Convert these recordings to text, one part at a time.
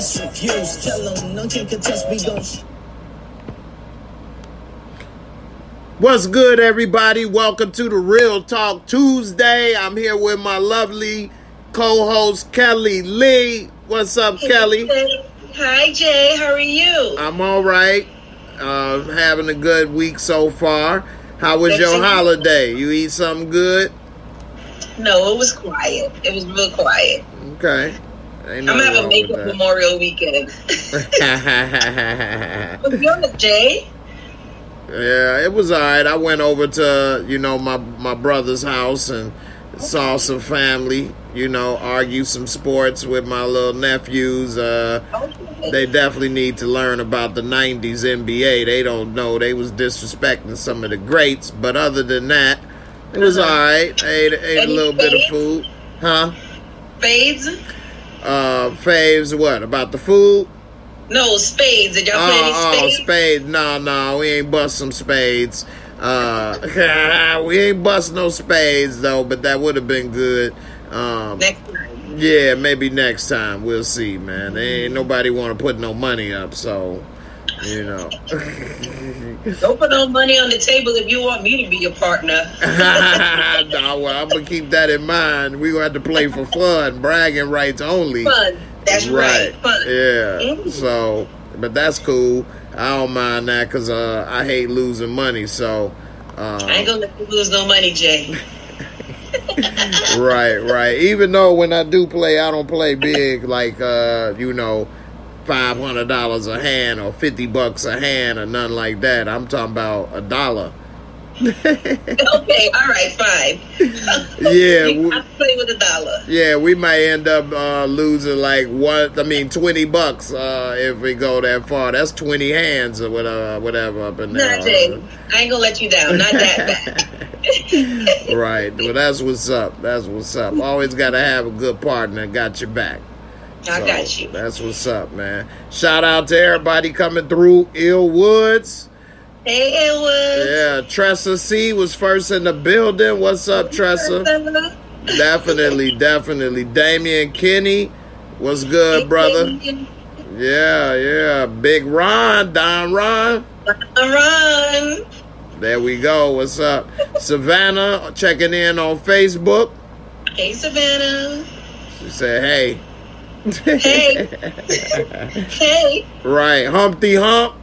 best reviews. Tell them none can contest, we gon' What's good, everybody? Welcome to the Real Talk Tuesday. I'm here with my lovely co-host, Kelly Lee. What's up, Kelly? Hi, Jay. How are you? I'm all right. Having a good week so far. How was your holiday? You eat something good? No, it was quiet. It was real quiet. Okay. I'm gonna have a makeup Memorial weekend. What's good, Jay? Yeah, it was all right. I went over to, my brother's house and saw some family, argue some sports with my little nephews. They definitely need to learn about the 90s NBA. They don't know. They was disrespecting some of the greats. But other than that, it was all right. Ate a little bit of food. Huh? Fades? Faves, what? About the food? No, spades. Did y'all play any spades? Spades. No, we ain't bust some spades. We ain't bust no spades, though, but that would have been good. Next time. Yeah, maybe next time. We'll see, man. Ain't nobody want to put no money up, so, Don't put no money on the table if you want me to be your partner. No, well, I'm going to keep that in mind. We going to have to play for fun. Bragging rights only. Fun. That's right. Fun. Yeah. So, but that's cool. I don't mind that because I hate losing money. So, I ain't gonna let you lose no money, Jay. Right. Even though when I do play, I don't play big like $500 a hand or $50 a hand or nothing like that. I'm talking about $1. Okay, all right, fine. Yeah, I play with $1. Yeah, we might end up losing like $20 if we go that far. That's 20 hands or whatever up in there. Nah, Jay, I ain't gonna let you down. Not that bad. Right. Well, that's what's up. Always gotta have a good partner. Got your back. I got you. That's what's up, man. Shout out to everybody coming through. Ill Woods. Hey, Edward. Yeah, Tressa C was first in the building. What's up, Tressa? Definitely. Damian Kenny, what's good, brother? Yeah. Big Ron, Don Ron. Ron. There we go. What's up? Savannah checking in on Facebook. Hey, Savannah. She said, hey. Hey. Hey. Right. Humpty Hump.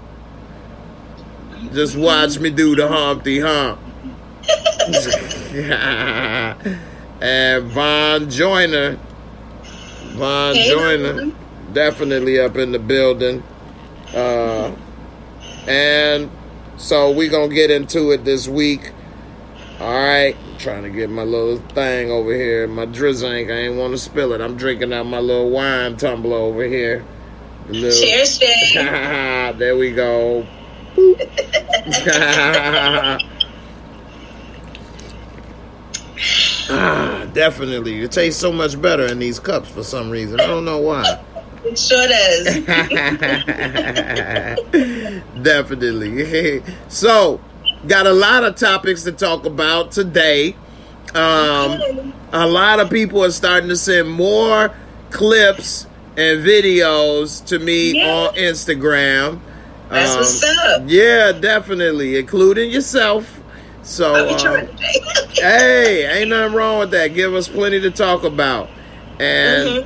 Just watch me do the Humpty Hump. And Von Joyner. Definitely up in the building. And so we're going to get into it this week. All right. I'm trying to get my little thing over here. My drizzink. I ain't want to spill it. I'm drinking out my little wine tumbler over here. Cheers, Jay. There we go. Definitely. It tastes so much better in these cups for some reason. I don't know why. It sure does. Definitely. So, got a lot of topics to talk about today. A lot of people are starting to send more clips and videos to me on Instagram. That's what's up. Yeah, definitely, including yourself. So, hey, ain't nothing wrong with that. Give us plenty to talk about. And,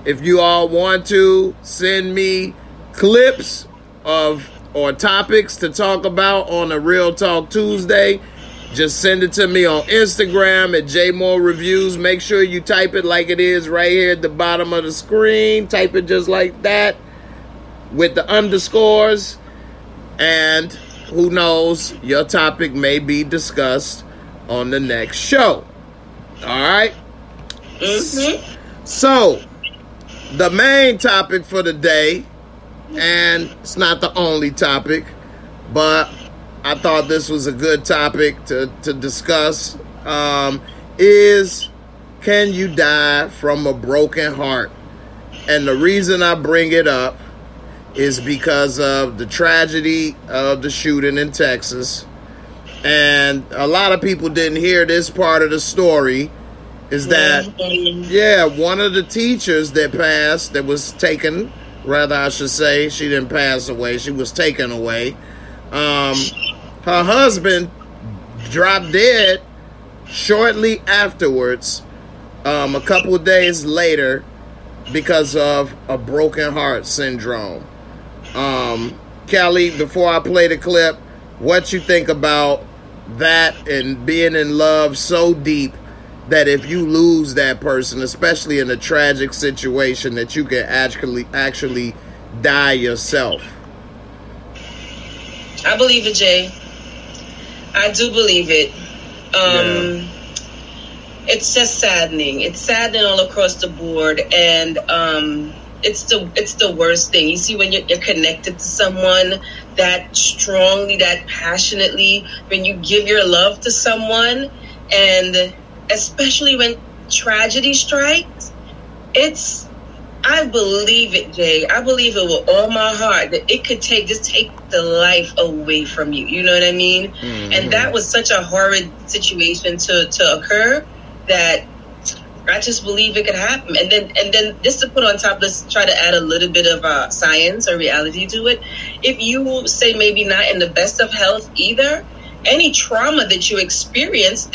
if you all want to send me clips or topics to talk about on a Real Talk Tuesday, just send it to me on Instagram at JAYMOOREREVIEWS. Make sure you type it like it is right here at the bottom of the screen. Type it just like that, with the underscores, and who knows, your topic may be discussed on the next show. All right? So, the main topic for the day, and it's not the only topic, but I thought this was a good topic to discuss, is can you die from a broken heart? And the reason I bring it up is because of the tragedy of the shooting in Texas. And a lot of people didn't hear this part of the story, is that, one of the teachers that passed, that was taken rather I should say. She didn't pass away. She was taken away. Her husband dropped dead shortly afterwards, a couple of days later, because of a broken heart syndrome. Kelly, before I play the clip, what you think about that and being in love so deep that if you lose that person, especially in a tragic situation, that you can actually die yourself? I believe it, Jay. I do believe it. It's just saddening. It's saddening all across the board, and it's the worst thing. You see, when you're connected to someone that strongly, that passionately, when you give your love to someone, and especially when tragedy strikes, I believe it, Jay. I believe it with all my heart that it could take the life away from you. You know what I mean? Mm-hmm. And that was such a horrid situation to occur that I just believe it could happen. And then just to put on top, let's try to add a little bit of science or reality to it. If you say maybe not in the best of health either, any trauma that you experience,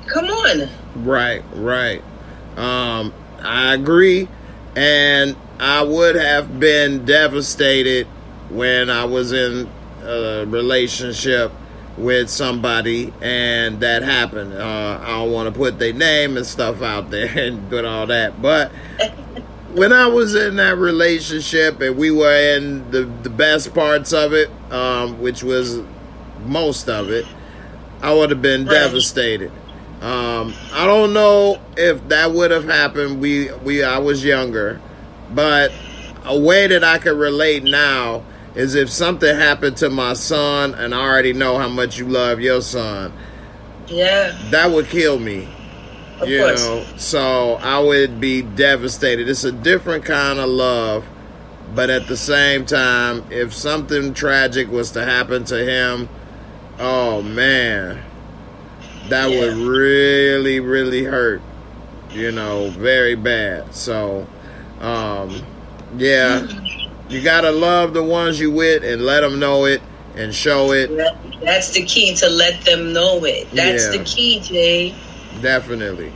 come on. Right. I agree. And I would have been devastated when I was in a relationship with somebody and that happened. I don't want to put their name and stuff out there and put all that. But when I was in that relationship and we were in the best parts of it, which was most of it, I would have been devastated. I don't know if that would have happened. I was younger, but a way that I can relate now is if something happened to my son, and I already know how much you love your son. Yeah, that would kill me. Of course. So I would be devastated. It's a different kind of love, but at the same time, if something tragic was to happen to him, oh man. That would really, really hurt, very bad. So, you gotta love the ones you with and let them know it and show it. That's the key, to let them know it. That's the key, Jay. Definitely.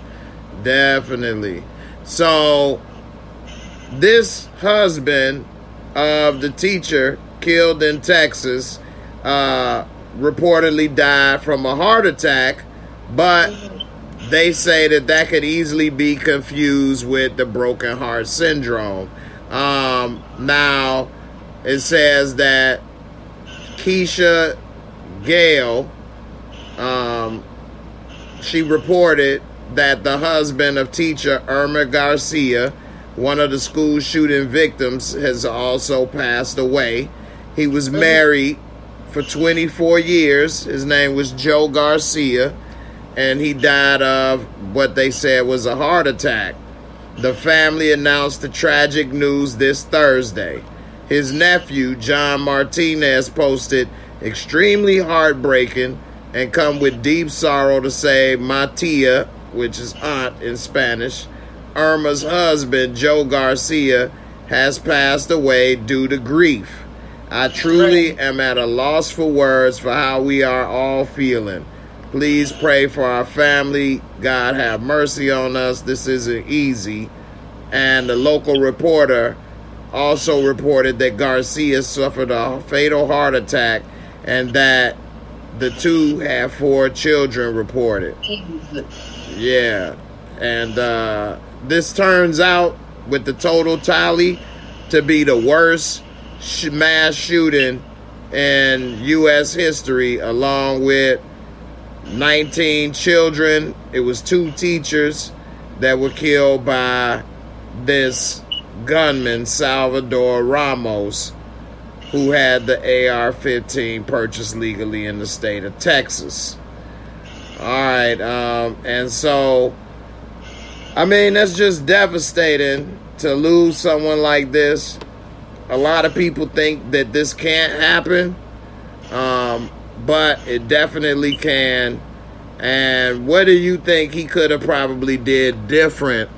So, this husband of the teacher killed in Texas reportedly died from a heart attack. But they say that could easily be confused with the broken heart syndrome. Now, it says that Keisha Gale, she reported that the husband of teacher Irma Garcia, one of the school shooting victims, has also passed away. He was married for 24 years. His name was Joe Garcia. And he died of what they said was a heart attack. The family announced the tragic news this Thursday. His nephew, John Martinez, posted, "Extremely heartbreaking and come with deep sorrow to say my tia," which is aunt in Spanish, Irma's husband, Joe Garcia, has passed away due to grief. I truly am at a loss for words for how we are all feeling. Please pray for our family. God have mercy on us. This isn't easy. And the local reporter also reported that Garcia suffered a fatal heart attack and that the two have 4 children reported. Yeah. And this turns out, with the total tally, to be the worst mass shooting in U.S. history, along with 19 children. It was 2 teachers that were killed by this gunman, Salvador Ramos, who had the AR-15 purchased legally in the state of Texas. All right, and so, I mean, that's just devastating to lose someone like this. A lot of people think that this can't happen, but it definitely can. And what do you think he could have probably did different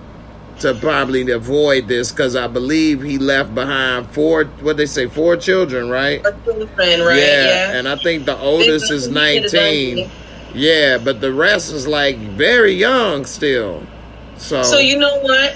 to probably avoid this, because I believe he left behind four children, right? 4 children, right? Yeah. And I think the oldest is 19. Yeah, but the rest is like very young still. So you know what?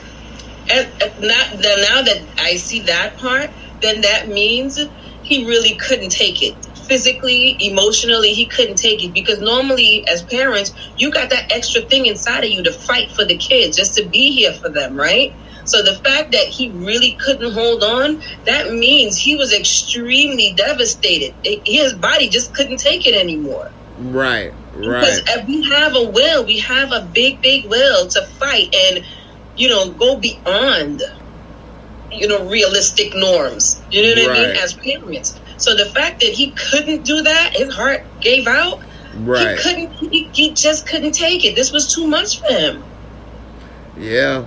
Now that I see that part, then that means he really couldn't take it. Physically, emotionally, he couldn't take it, because normally as parents, you got that extra thing inside of you to fight for the kids, just to be here for them, right? So the fact that he really couldn't hold on, that means he was extremely devastated. His body just couldn't take it anymore. Right. Because we have a will, we have a big, big will to fight and, go beyond, realistic norms. You know what I mean? As parents. So the fact that he couldn't do that, his heart gave out. Right. He just couldn't take it. This was too much for him. Yeah.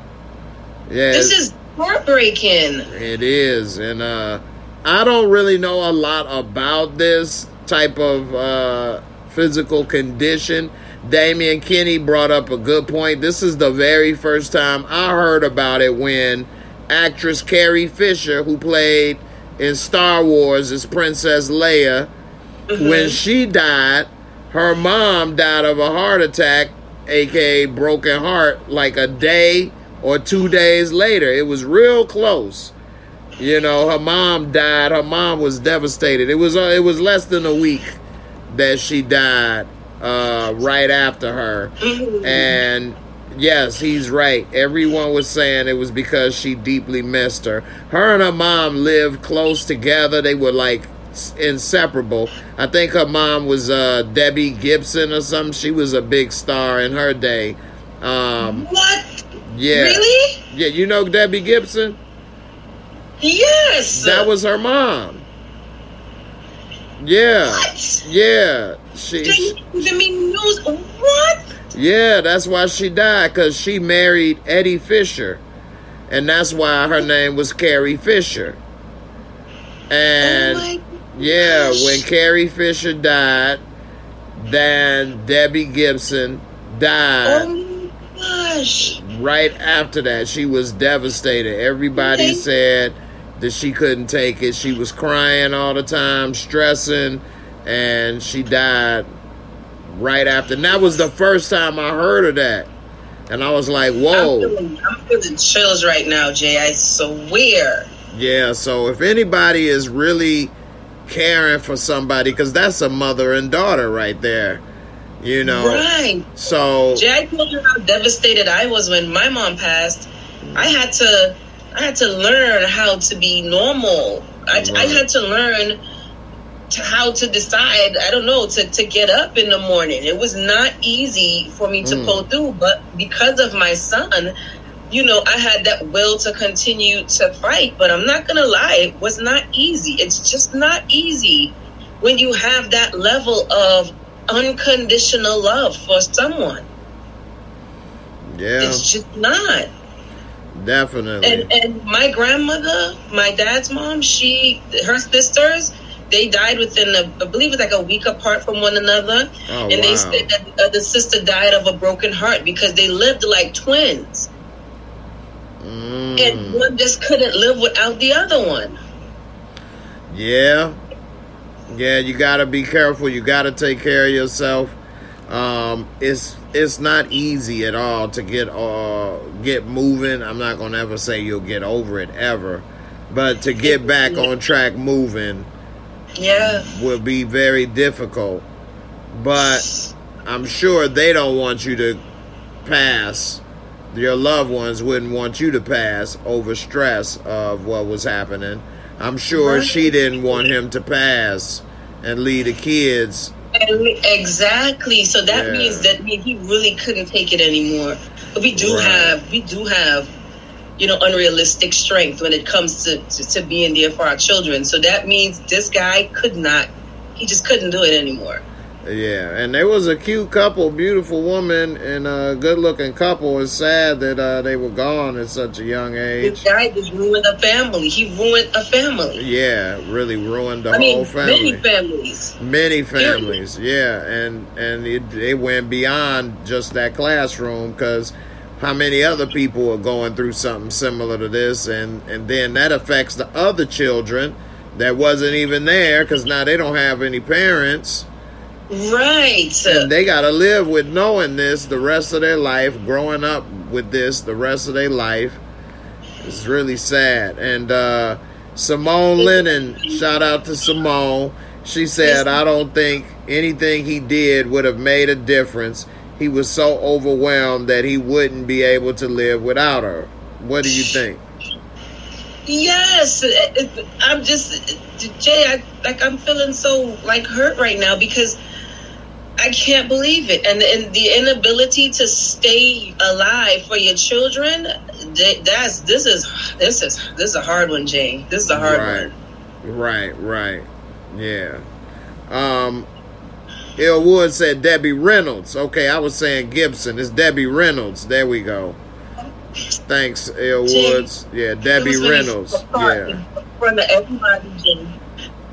Yeah. This is heartbreaking. It is. And I don't really know a lot about this type of physical condition. Damian Kinney brought up a good point. This is the very first time I heard about it, when actress Carrie Fisher, who played in Star Wars as Princess Leia, when she died, her mom died of a heart attack, aka broken heart, like a day or 2 days later. It was real close. Her mom died. Her mom was devastated. It was less than a week that she died, right after her. And yes, he's right. Everyone was saying it was because she deeply missed her. Her and her mom lived close together. They were like inseparable. I think her mom was Debbie Gibson or something. She was a big star in her day. What? Yeah. Really? Yeah, you know Debbie Gibson? Yes. That was her mom. Yeah. What? Yeah. What? Yeah, that's why she died, because she married Eddie Fisher. And that's why her name was Carrie Fisher. And yeah, when Carrie Fisher died, then Debbie Gibson died. Oh my gosh. Right after that, she was devastated. Everybody said that she couldn't take it. She was crying all the time, stressing, and she died right after. And that was the first time I heard of that. And I was like, whoa. I'm feeling chills right now, Jay. I swear. Yeah, so if anybody is really caring for somebody, because that's a mother and daughter right there, Right. So Jay, I told you how devastated I was when my mom passed. I had to learn how to be normal. I had to learn how to decide, I don't know, to get up in the morning. It was not easy for me to pull through, but because of my son, I had that will to continue to fight. But I'm not gonna lie, it was not easy. It's just not easy when you have that level of unconditional love for someone. Yeah, it's just not. Definitely. And my grandmother, my dad's mom, her sisters, they died within I believe it's like a week apart from one another. Oh, and they said that the sister died of a broken heart because they lived like twins. And one just couldn't live without the other one. Yeah. Yeah, you got to be careful. You got to take care of yourself. It's not easy at all to get moving. I'm not going to ever say you'll get over it ever. But to get back on track moving will be very difficult. But I'm sure they don't want you to pass. Your loved ones wouldn't want you to pass over stress of what was happening. I'm sure she didn't want him to pass and leave the kids. Exactly. So that means he really couldn't take it anymore. But we do have unrealistic strength when it comes to being there for our children. So that means this guy he just couldn't do it anymore. Yeah, and there was a cute couple, beautiful woman and a good-looking couple. It's sad that they were gone at such a young age. This guy just ruined a family. He ruined a family. Yeah, really ruined the whole family. Many families, yeah. And it went beyond just that classroom, because how many other people are going through something similar to this, and then that affects the other children that wasn't even there, because now they don't have any parents. Right. And they got to live with knowing this the rest of their life, growing up with this the rest of their life. It's really sad. And Simone Lennon, shout out to Simone. She said, I don't think anything he did would have made a difference. He was so overwhelmed that he wouldn't be able to live without her. What do you think? Yes, I'm just, Jay, I'm feeling so hurt right now because I can't believe it, and the inability to stay alive for your children. This is a hard one, Jay. This is a hard one. Right. Yeah. Il Wood said Debbie Reynolds. Okay, I was saying Gibson. It's Debbie Reynolds. There we go. Thanks, Il Woods. Yeah, Debbie Reynolds. Yeah. In front of everybody, Jay.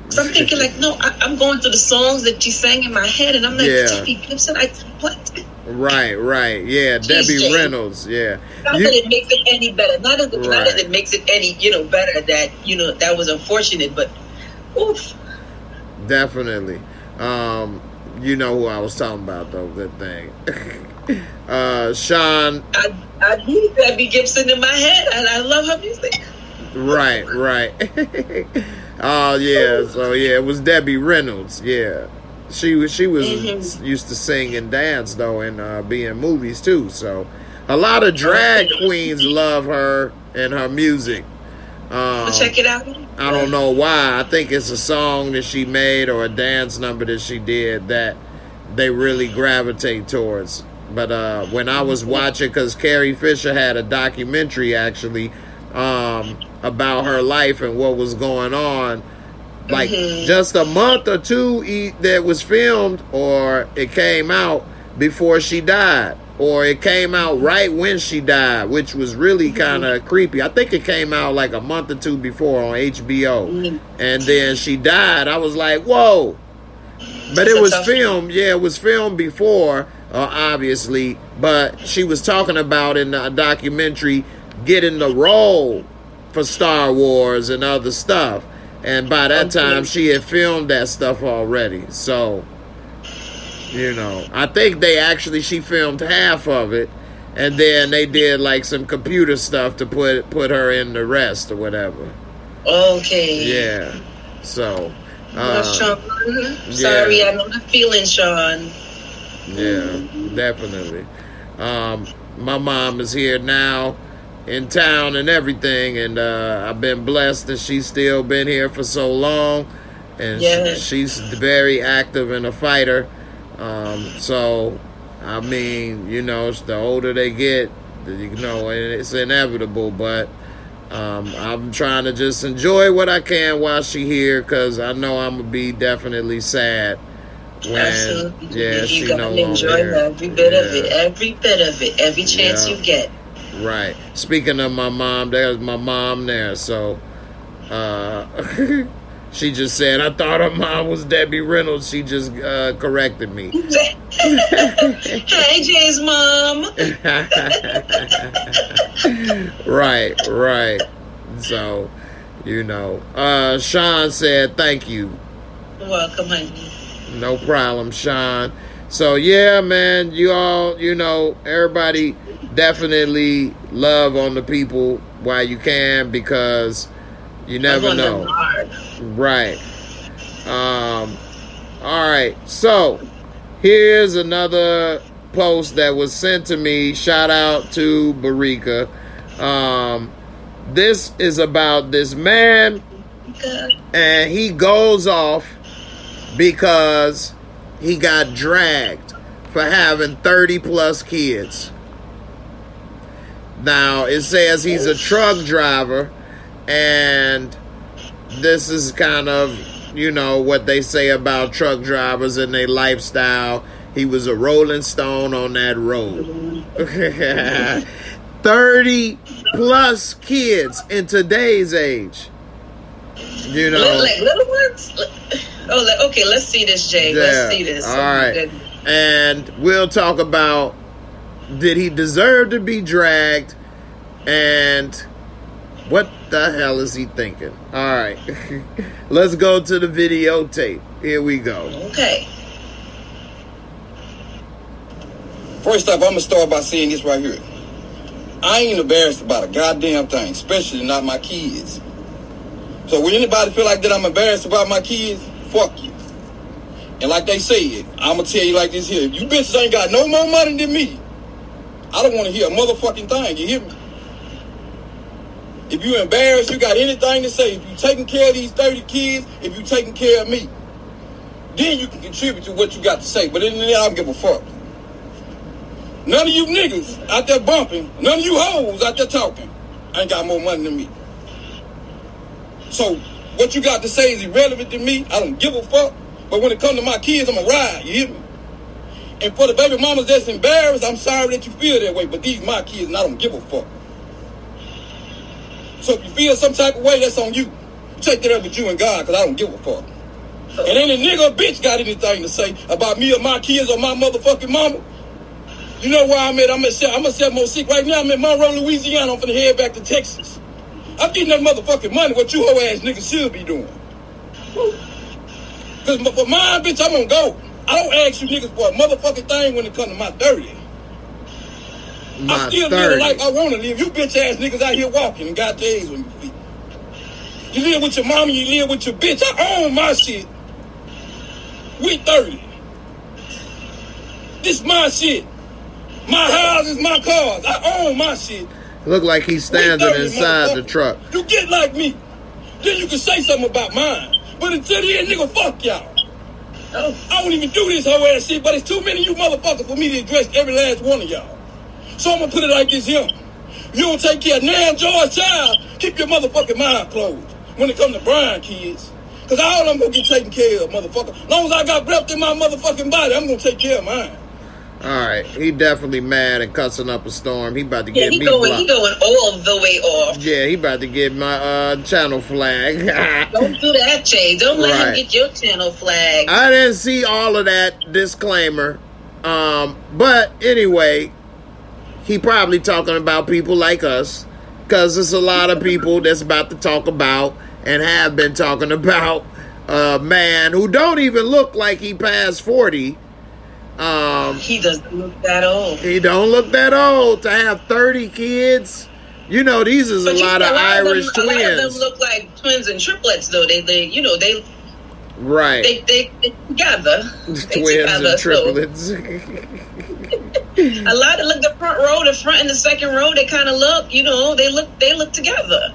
So I'm thinking no, I'm going through the songs that she sang in my head, and I'm like, Debbie Gibson, what? Right. Yeah, Jeez, Debbie Jay. Reynolds. Yeah. Not that it makes it any better. Not that it makes it any, better that, that was unfortunate, but oof. Definitely. You know who I was talking about, though. Good thing. Sean. I need Debbie Gibson in my head, and I love her music. Right. Oh yeah, so yeah, it was Debbie Reynolds. Yeah, she was used to sing and dance though, and be in movies too. So a lot of drag queens love her and her music. Check it out. I don't know why. I think it's a song that she made or a dance number that she did that they really gravitate towards. But when I was watching, because Carrie Fisher had a documentary actually about her life and what was going on, just a month or two that was filmed, or it came out before she died, or it came out right when she died, which was really kind of creepy. I think it came out like a month or two before on HBO, and then she died. I was like, whoa. But it was filmed. Yeah, it was filmed before, obviously, but she was talking about in the documentary getting the role for Star Wars and other stuff, and by that time she had filmed that stuff already. So I think she filmed half of it, and then they did like some computer stuff to put her in the rest or whatever. Okay. Yeah. So Sean, sorry, I know the feeling, Sean. Yeah, definitely. My mom is here now in town and everything, and I've been blessed that she's still been here for so long, and she's very active and a fighter. So I mean, the older they get, it's inevitable, but I'm trying to just enjoy what I can while she's here, because I know I'm gonna be definitely sad when she no longer enjoy here. Every bit of it, every chance you get. Right. Speaking of my mom, there's my mom there. So she just said, I thought her mom was Debbie Reynolds. She just corrected me. Hey, Jay's mom. Right. So, Sean said, thank you. You're welcome, honey. No problem, Sean. So, yeah, man, you all, everybody definitely love on the people while you can, because you never know. Right. All right. So, here's another post that was sent to me. Shout out to Barika. This is about this man, and he goes off because he got dragged for having 30 plus kids. Now, it says he's a truck driver, and this is kind of, what they say about truck drivers and their lifestyle. He was a rolling stone on that road. 30 plus kids in today's age. Little ones? Okay, let's see this, Jay. Yeah. Let's see this. All right. And we'll talk about Did he deserve to be dragged? And what the hell is he thinking? All right. Let's go to the videotape. Here we go. Okay. First off, I'm going to start by saying this right here. I ain't embarrassed about a goddamn thing, especially not my kids. So when anybody feel like that I'm embarrassed about my kids, fuck you. And like they said, I'm going to tell you like this here. If you bitches ain't got no more money than me, I don't want to hear a motherfucking thing. You hear me? If you embarrassed, you got anything to say. If you taking care of these 30 kids, if you taking care of me, then you can contribute to what you got to say. But in the end, I don't give a fuck. None of you niggas out there bumping, none of you hoes out there talking, ain't got more money than me. So what you got to say is irrelevant to me. I don't give a fuck. But when it comes to my kids, I'm a ride. You hear me? And for the baby mamas that's embarrassed, I'm sorry that you feel that way. But these my kids, and I don't give a fuck. So if you feel some type of way, that's on you. Take that up with you and God, because I don't give a fuck. And ain't a nigga or bitch got anything to say about me or my kids or my motherfucking mama. You know where I'm at? I'm at 706 right now. I'm in Monroe, Louisiana. I'm finna head back to Texas. I'm getting that motherfucking money, what you hoe ass niggas should be doing. Because for mine, bitch, I'm gonna go. I don't ask you niggas for a motherfucking thing when it comes to my 30. I still live like I want to live. You bitch ass niggas out here walking and got J's on your feet. You live with your mama, you live with your bitch. I own my shit. We 30. This my shit. My house is my cars. I own my shit. Look like he's standing inside the truck. You get like me. Then you can say something about mine. But until then, nigga, fuck y'all. Oh. I don't even do this whole ass shit, but it's too many of you motherfuckers for me to address every last one of y'all. So I'm gonna put it like this here. You don't take care of Nan George child, keep your motherfucking mind closed when it comes to Brian kids. Cause all of them gonna get taken care of, motherfucker. As long as I got breath in my motherfucking body, I'm gonna take care of mine. All right, he definitely mad and cussing up a storm. He about to get me blocked. He going all the way off. Yeah, he about to get my channel flag. Don't do that, Jay. Don't let him get your channel flag. I didn't see all of that disclaimer. But anyway, he probably talking about people like us. Because there's a lot of people that's about to talk about and have been talking about a man who don't even look like he passed 40. He doesn't look that old. He don't look that old to have 30 kids. You know, these is a lot of Irish twins. A lot of them look like twins and triplets, though. They right. They together. Twins and triplets. A lot of the front row, the front and the second row, they kind of look, they look together.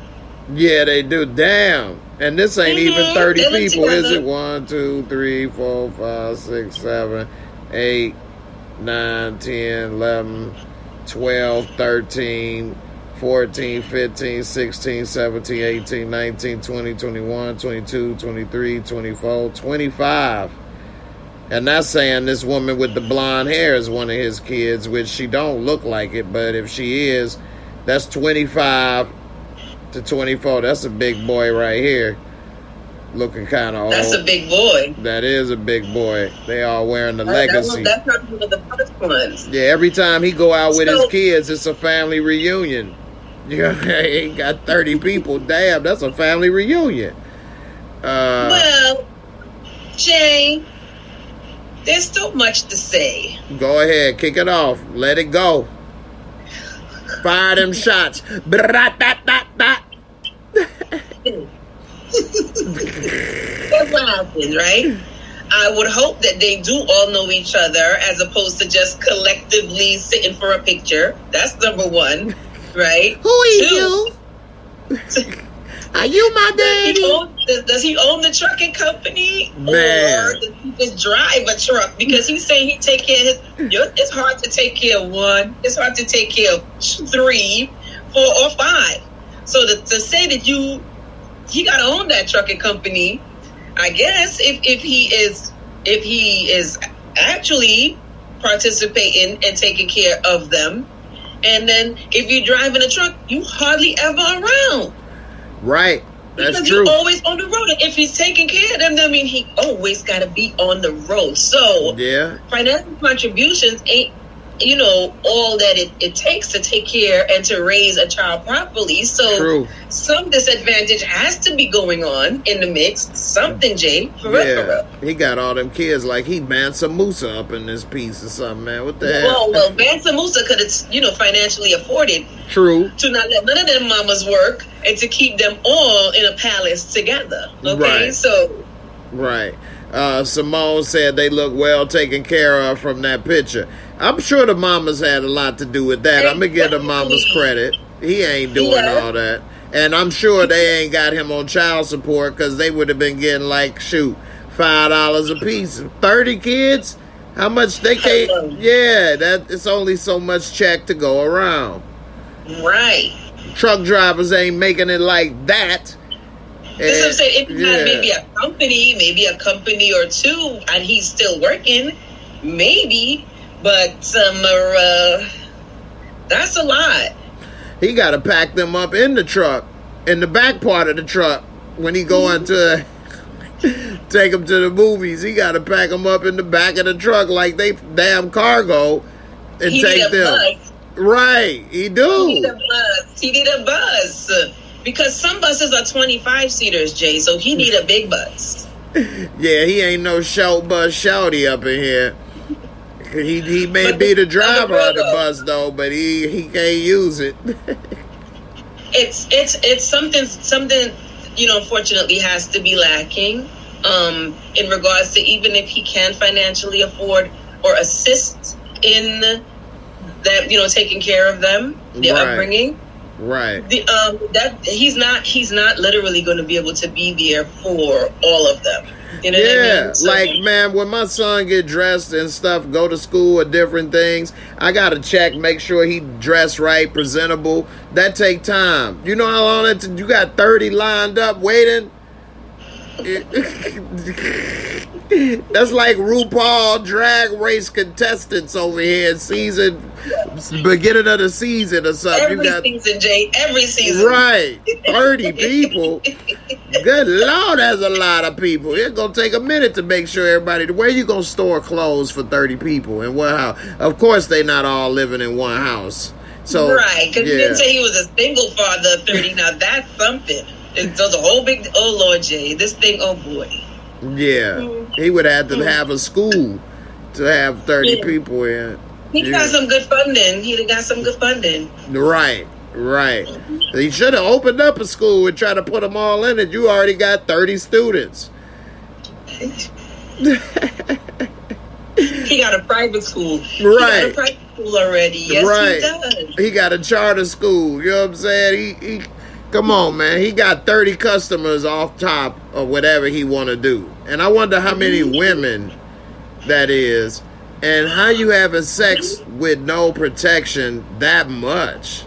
Yeah, they do. Damn. And this ain't even 30 people, is it? 1, 2, 3, 4, 5, 6, 7, 8, 9, 10, 11, 12, 13, 14, 15, 16, 17, 18, 19, 20, 21, 22, 23, 24, 25. And that's saying this woman with the blonde hair is one of his kids, which she don't look like it, but if she is, that's 25 to 24. That's a big boy right here. Looking kind of old. That's a big boy. That is a big boy. They all wearing the legacy. That's not one of the first ones. Yeah, every time he go out with his kids, it's a family reunion. Yeah, he ain't got 30 people. Damn, that's a family reunion. Well, Jay, there's so much to say. Go ahead, kick it off. Let it go. Fire them shots. That's what happens, right? I would hope that they do all know each other as opposed to just collectively sitting for a picture. That's number one, right? Who is you? Are you my daddy? Does he own the trucking company? Man. Or does he just drive a truck? Because he's saying he take care of his... It's hard to take care of one. It's hard to take care of 3, 4, or 5. So to say that he got to own that trucking company, I guess if he is actually participating and taking care of them, and then if you're driving a truck, you hardly ever around. Right. That's because true. He's always on the road. And if he's taking care of them, I mean, he always got to be on the road. So yeah, financial contributions ain't all that it takes to take care and to raise a child properly. So True. Some disadvantage has to be going on in the mix. Something, Jay, for real. He got all them kids like he Mansa Musa up in this piece or something, man. What the hell? Well, Mansa Musa could have, financially afforded True. to not let none of them mamas work and to keep them all in a palace together. Okay, Right. so Right. Simone said they look well taken care of from that picture. I'm sure the mamas had a lot to do with that. I'm going to give the mamas credit. He ain't doing all that. And I'm sure they ain't got him on child support because they would have been getting $5 a piece. 30 kids? How much they can't? Yeah, it's only so much check to go around. Right. Truck drivers ain't making it like that. That's what I'm saying. If you had maybe a company or two, and he's still working, maybe. But that's a lot. He got to pack them up in the truck, in the back part of the truck, when he going to take them to the movies. He got to pack them up in the back of the truck like they damn cargo and take them. Bus. Right, he do. He need a bus. Because some buses are 25-seaters, Jay, so he need a big bus. Yeah, he ain't no short bus shouty up in here. He may be the driver of the bus though, but he can't use it. It's something unfortunately has to be lacking in regards to, even if he can financially afford or assist in that, taking care of them, their upbringing. Right. That he's not literally going to be able to be there for all of them. You know what I mean? So, man, when my son get dressed and stuff, go to school or different things, I gotta check, make sure he dressed right, presentable. That take time. You know how long you got 30 lined up waiting? That's like RuPaul drag race contestants over here beginning of the season or something. Season, Jay. Every season. Right. 30 people. Good Lord, that's a lot of people. It's going to take a minute to make sure everybody... Where you going to store clothes for 30 people? In what house? Of course, they not all living in one house. So, right, because you didn't say he was a single father of 30. Now, that's something. It's a whole big... Oh, Lord, Jay. This thing, oh, boy. Yeah. He would have to have a school to have 30 people in. He got some good funding. He'd have got some good funding. Right. He should have opened up a school and tried to put them all in it. You already got 30 students. He got a private school. Right. He got a private school already. Yes, he does. He got a charter school. You know what I'm saying? He come on, man. He got 30 customers off top of whatever he want to do. And I wonder how many women that is. And how you having sex with no protection that much?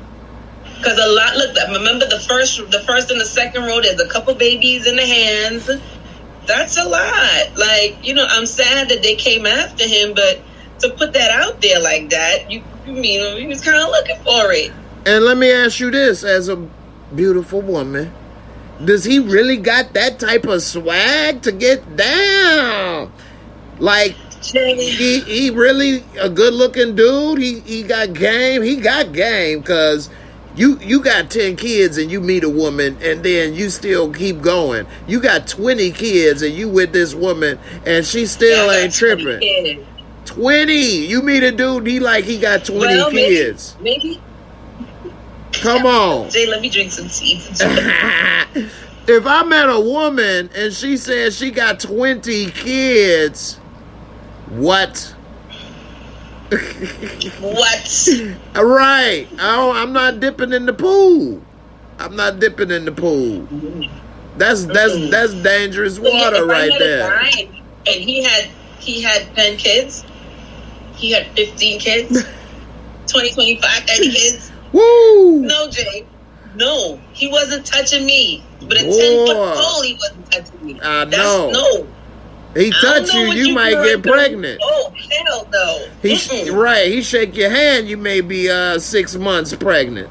Because a lot, look, remember the first and the second row, there's a couple babies in the hands. That's a lot. Like, I'm sad that they came after him, but to put that out there like that, he was kind of looking for it. And let me ask you this, as a beautiful woman, does he really got that type of swag to get down? Like, he really a good looking dude? He got game? He got game, because you got 10 kids and you meet a woman and then you still keep going. You got 20 kids and you with this woman and she still ain't tripping. 20. You meet a dude, he got 20 kids. Maybe. Come on. Jay, let me drink some tea. If I met a woman and she said she got 20 kids, what? What? Right. I'm not dipping in the pool. I'm not dipping in the pool. That's dangerous water right there. And he had 10 kids. He had 15 kids. 20, 25, 30 kids. Woo! No, Jay. No, he wasn't touching me. But a 10-foot pole, he wasn't touching me. I know. No. He touch you might get pregnant. Oh, hell no. Right, he shake your hand, you may be 6 months pregnant.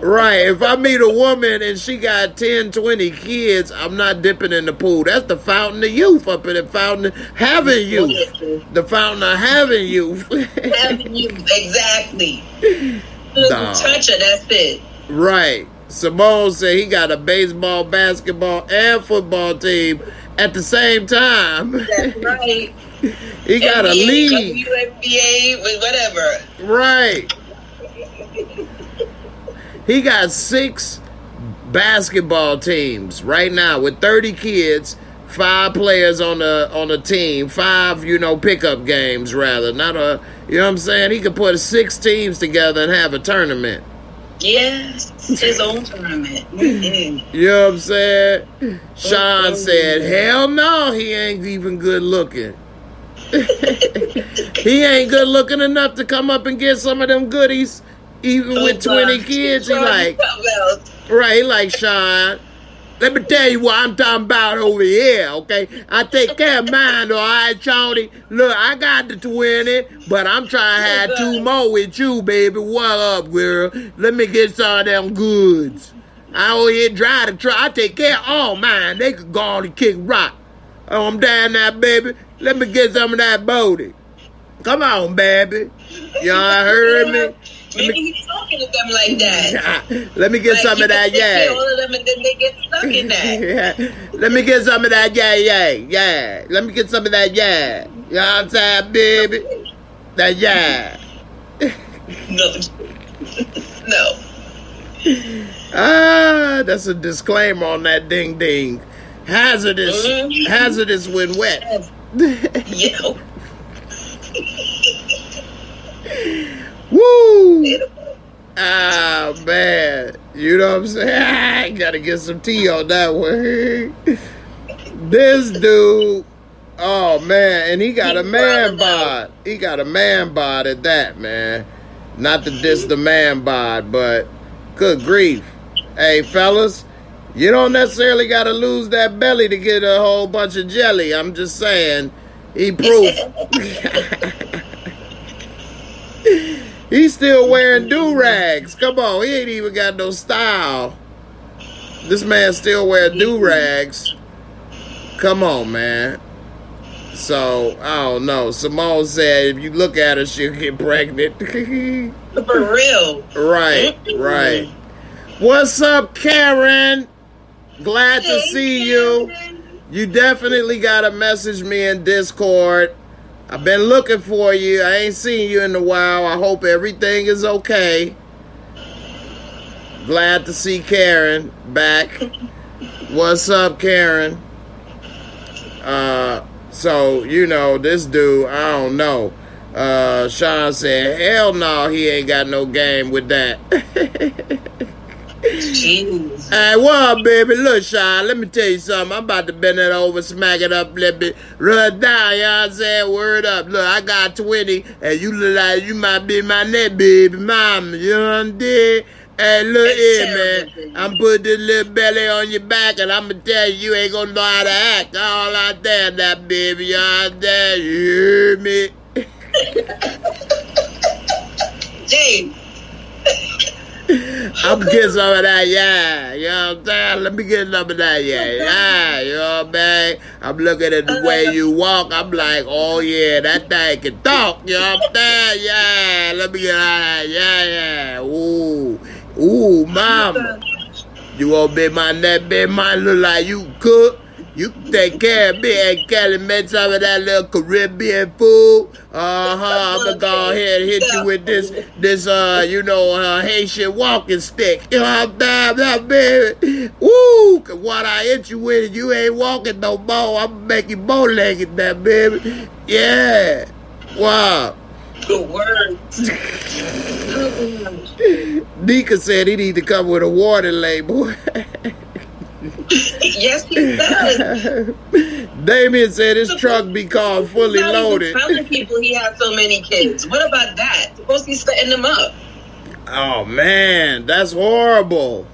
Right. If I meet a woman and she got 10, 20 kids, I'm not dipping in the pool. That's the fountain of youth up in the fountain of having youth. The fountain of having youth. Having youth, exactly. Nah. Touch her, that's it. Right. Simone said he got a baseball, basketball, and football team at the same time. That's right. He got a league. WNBA, whatever. Right. He got 6 basketball teams right now with 30 kids, 5 players on a team, 5, pickup games rather. Not a, you know what I'm saying? He could put 6 teams together and have a tournament. Yes, his own tournament. Mm-hmm. You know what I'm saying? Sean said, hell no, he ain't even good looking. He ain't good looking enough to come up and get some of them goodies. Even with 20 kids, he like, Sean, let me tell you what I'm talking about over here, okay? I take care of mine, all right, Shawty? Look, I got the 20, but I'm trying to have 2 more with you, baby. What up, girl? Let me get some of them goods. I over here drive the truck. I take care of all mine. They could go on and kick rock. Oh, I'm down now, baby. Let me get some of that booty. Come on, baby. Y'all heard me? Maybe he's talking to them like that. Let me get like some of that yay. All of them and then they get stuck in that. Yeah. Let me get some of that yay. Let me get some of that yay. You know what I'm saying, baby? That yay. No. That's a disclaimer on that ding ding. Hazardous when wet. Yeah. Woo! Ah, man. You know what I'm saying? I gotta get some tea on that one. This dude, oh, man. And he got a man bod. He got a man bod at that, man. Not to diss the man bod, but good grief. Hey, fellas, you don't necessarily gotta lose that belly to get a whole bunch of jelly. I'm just saying. He proof. He's still wearing do-rags. Come on, he ain't even got no style. This man still wear do-rags. Come on, man. So, I don't know. Simone said if you look at her, she'll get pregnant. For real. Right. What's up, Karen? Glad to see you. You definitely gotta message me in Discord. I've been looking for you. I ain't seen you in a while. I hope everything is okay. Glad to see Karen back. What's up, Karen? So, this dude, I don't know. Sean said, hell no, he ain't got no game with that. Jeez. Hey, what up, baby? Look, Sean, let me tell you something. I'm about to bend it over, smack it up, let me run down, you know what I'm saying? Word up. Look, I got 20, and you look like you might be my neck, baby mama. You know what I'm saying? Hey, look here, man. I'm putting this little belly on your back, and I'm going to tell you, you ain't going to know how to act all out there, that baby. You know what I'm saying? You hear me? James. I'm getting some of that, yeah. You know what I'm saying? Let me get some of that, yeah. You know what I'm saying? I'm looking at the way you walk. I'm like, oh, yeah, that thing can talk. You know what I'm saying? Yeah. Let me get that, yeah. Ooh, mama. You want to be my neck, baby? Mine look like you cook. You can take care of me and Kelly make some of that little Caribbean food. I'm gonna go ahead and hit you with this Haitian walking stick. You know what I'm saying, baby? Woo! Cause what I hit you with, you ain't walking no more. I'm gonna make you bow-legged, that baby. Yeah. Wow. Good word. Nika said he need to come with a warning label. Yes, he does. Damien said his truck be called fully loaded. Telling people he has so many kids. What about that? Supposed to be setting them up. Oh man, that's horrible.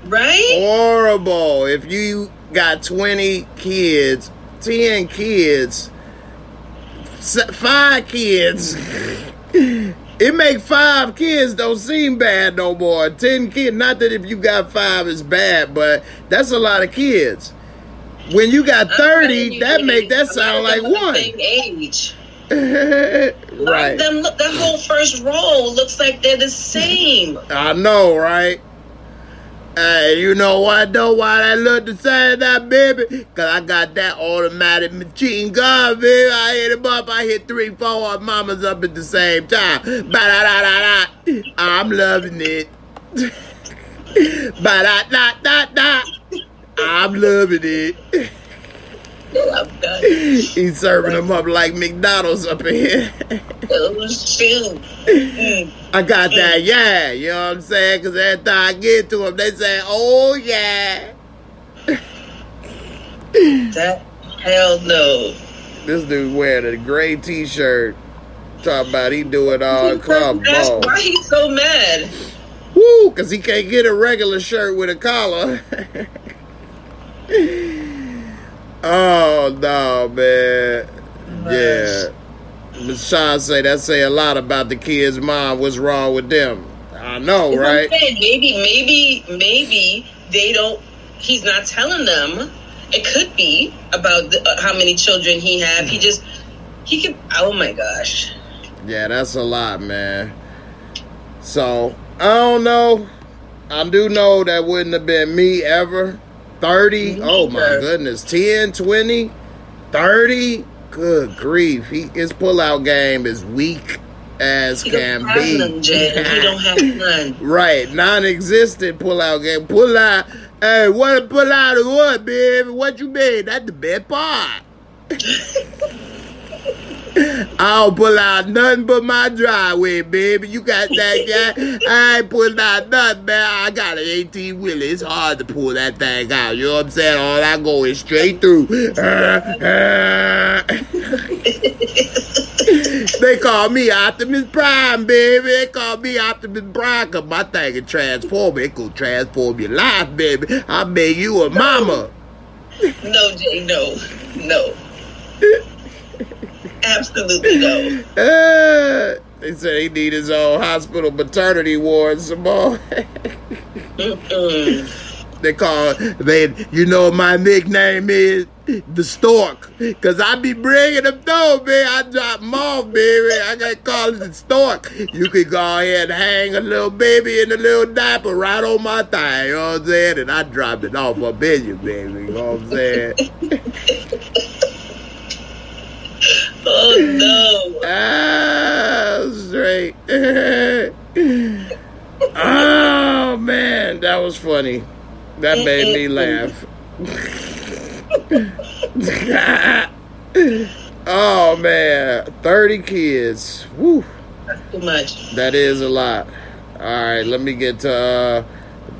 Right? Horrible. If you got 20 kids, 10 kids, 5 kids, It make 5 kids don't seem bad no more. 10 kids, not that if you got 5 it's bad, but that's a lot of kids. When you got 30, that make that sound like one. Same age. Right. Them, look, that whole first row looks like they're the same. I know, right? Hey, you know what though? Why that look the same, that baby? Cause I got that automatic machine gun, baby. I hit him up. I hit 3, 4 mamas up at the same time. Ba-da-da-da-da. I'm loving it. Ba-da-da-da-da. I'm loving it. I'm done. He's serving them up like McDonald's up in here. I got that, yeah. You know what I'm saying? Because every time I get to them, they say, oh, yeah. That, hell no. This dude wearing a gray t-shirt. Talking about he doing all club ball. Why he so mad? Woo, because he can't get a regular shirt with a collar. Oh, no, man. Yeah. Ms. Sean say that say a lot about the kid's mom. What's wrong with them? I know, right? Maybe they don't, he's not telling them. It could be about how many children he have. He could, oh my gosh. Yeah, that's a lot, man. So, I don't know. I do know that wouldn't have been me ever. 30, oh my goodness, 10, 20, 30, good grief. His pullout game is weak as can be. None, Jay. He don't have none. Right, non-existent pullout game. Pull out, hey, what a pull out of what, baby? What you mean? That's the best part. I don't pull out nothing but my driveway, baby. You got that guy? I ain't pulling out nothing, man. I got an 18 wheeler. It's hard to pull that thing out. You know what I'm saying? All I go is straight through. They call me Optimus Prime, baby. They call me Optimus Prime because my thing can transform. It can transform your life, baby. I made you a mama. No, Jay, no. Absolutely no. They say he need his own hospital maternity ward some more. They you know what my nickname is? The Stork. Cause I be bringing them through, man. I drop them off, baby. I got to call it the Stork. You can go ahead and hang a little baby in a little diaper right on my thigh, you know what I'm saying? And I dropped it off up in you, baby, you know what I'm saying? Oh no. Straight. Oh man, that was funny. That made me laugh. Oh man, 30 kids. Woo. That's too much. That is a lot. All right, let me get to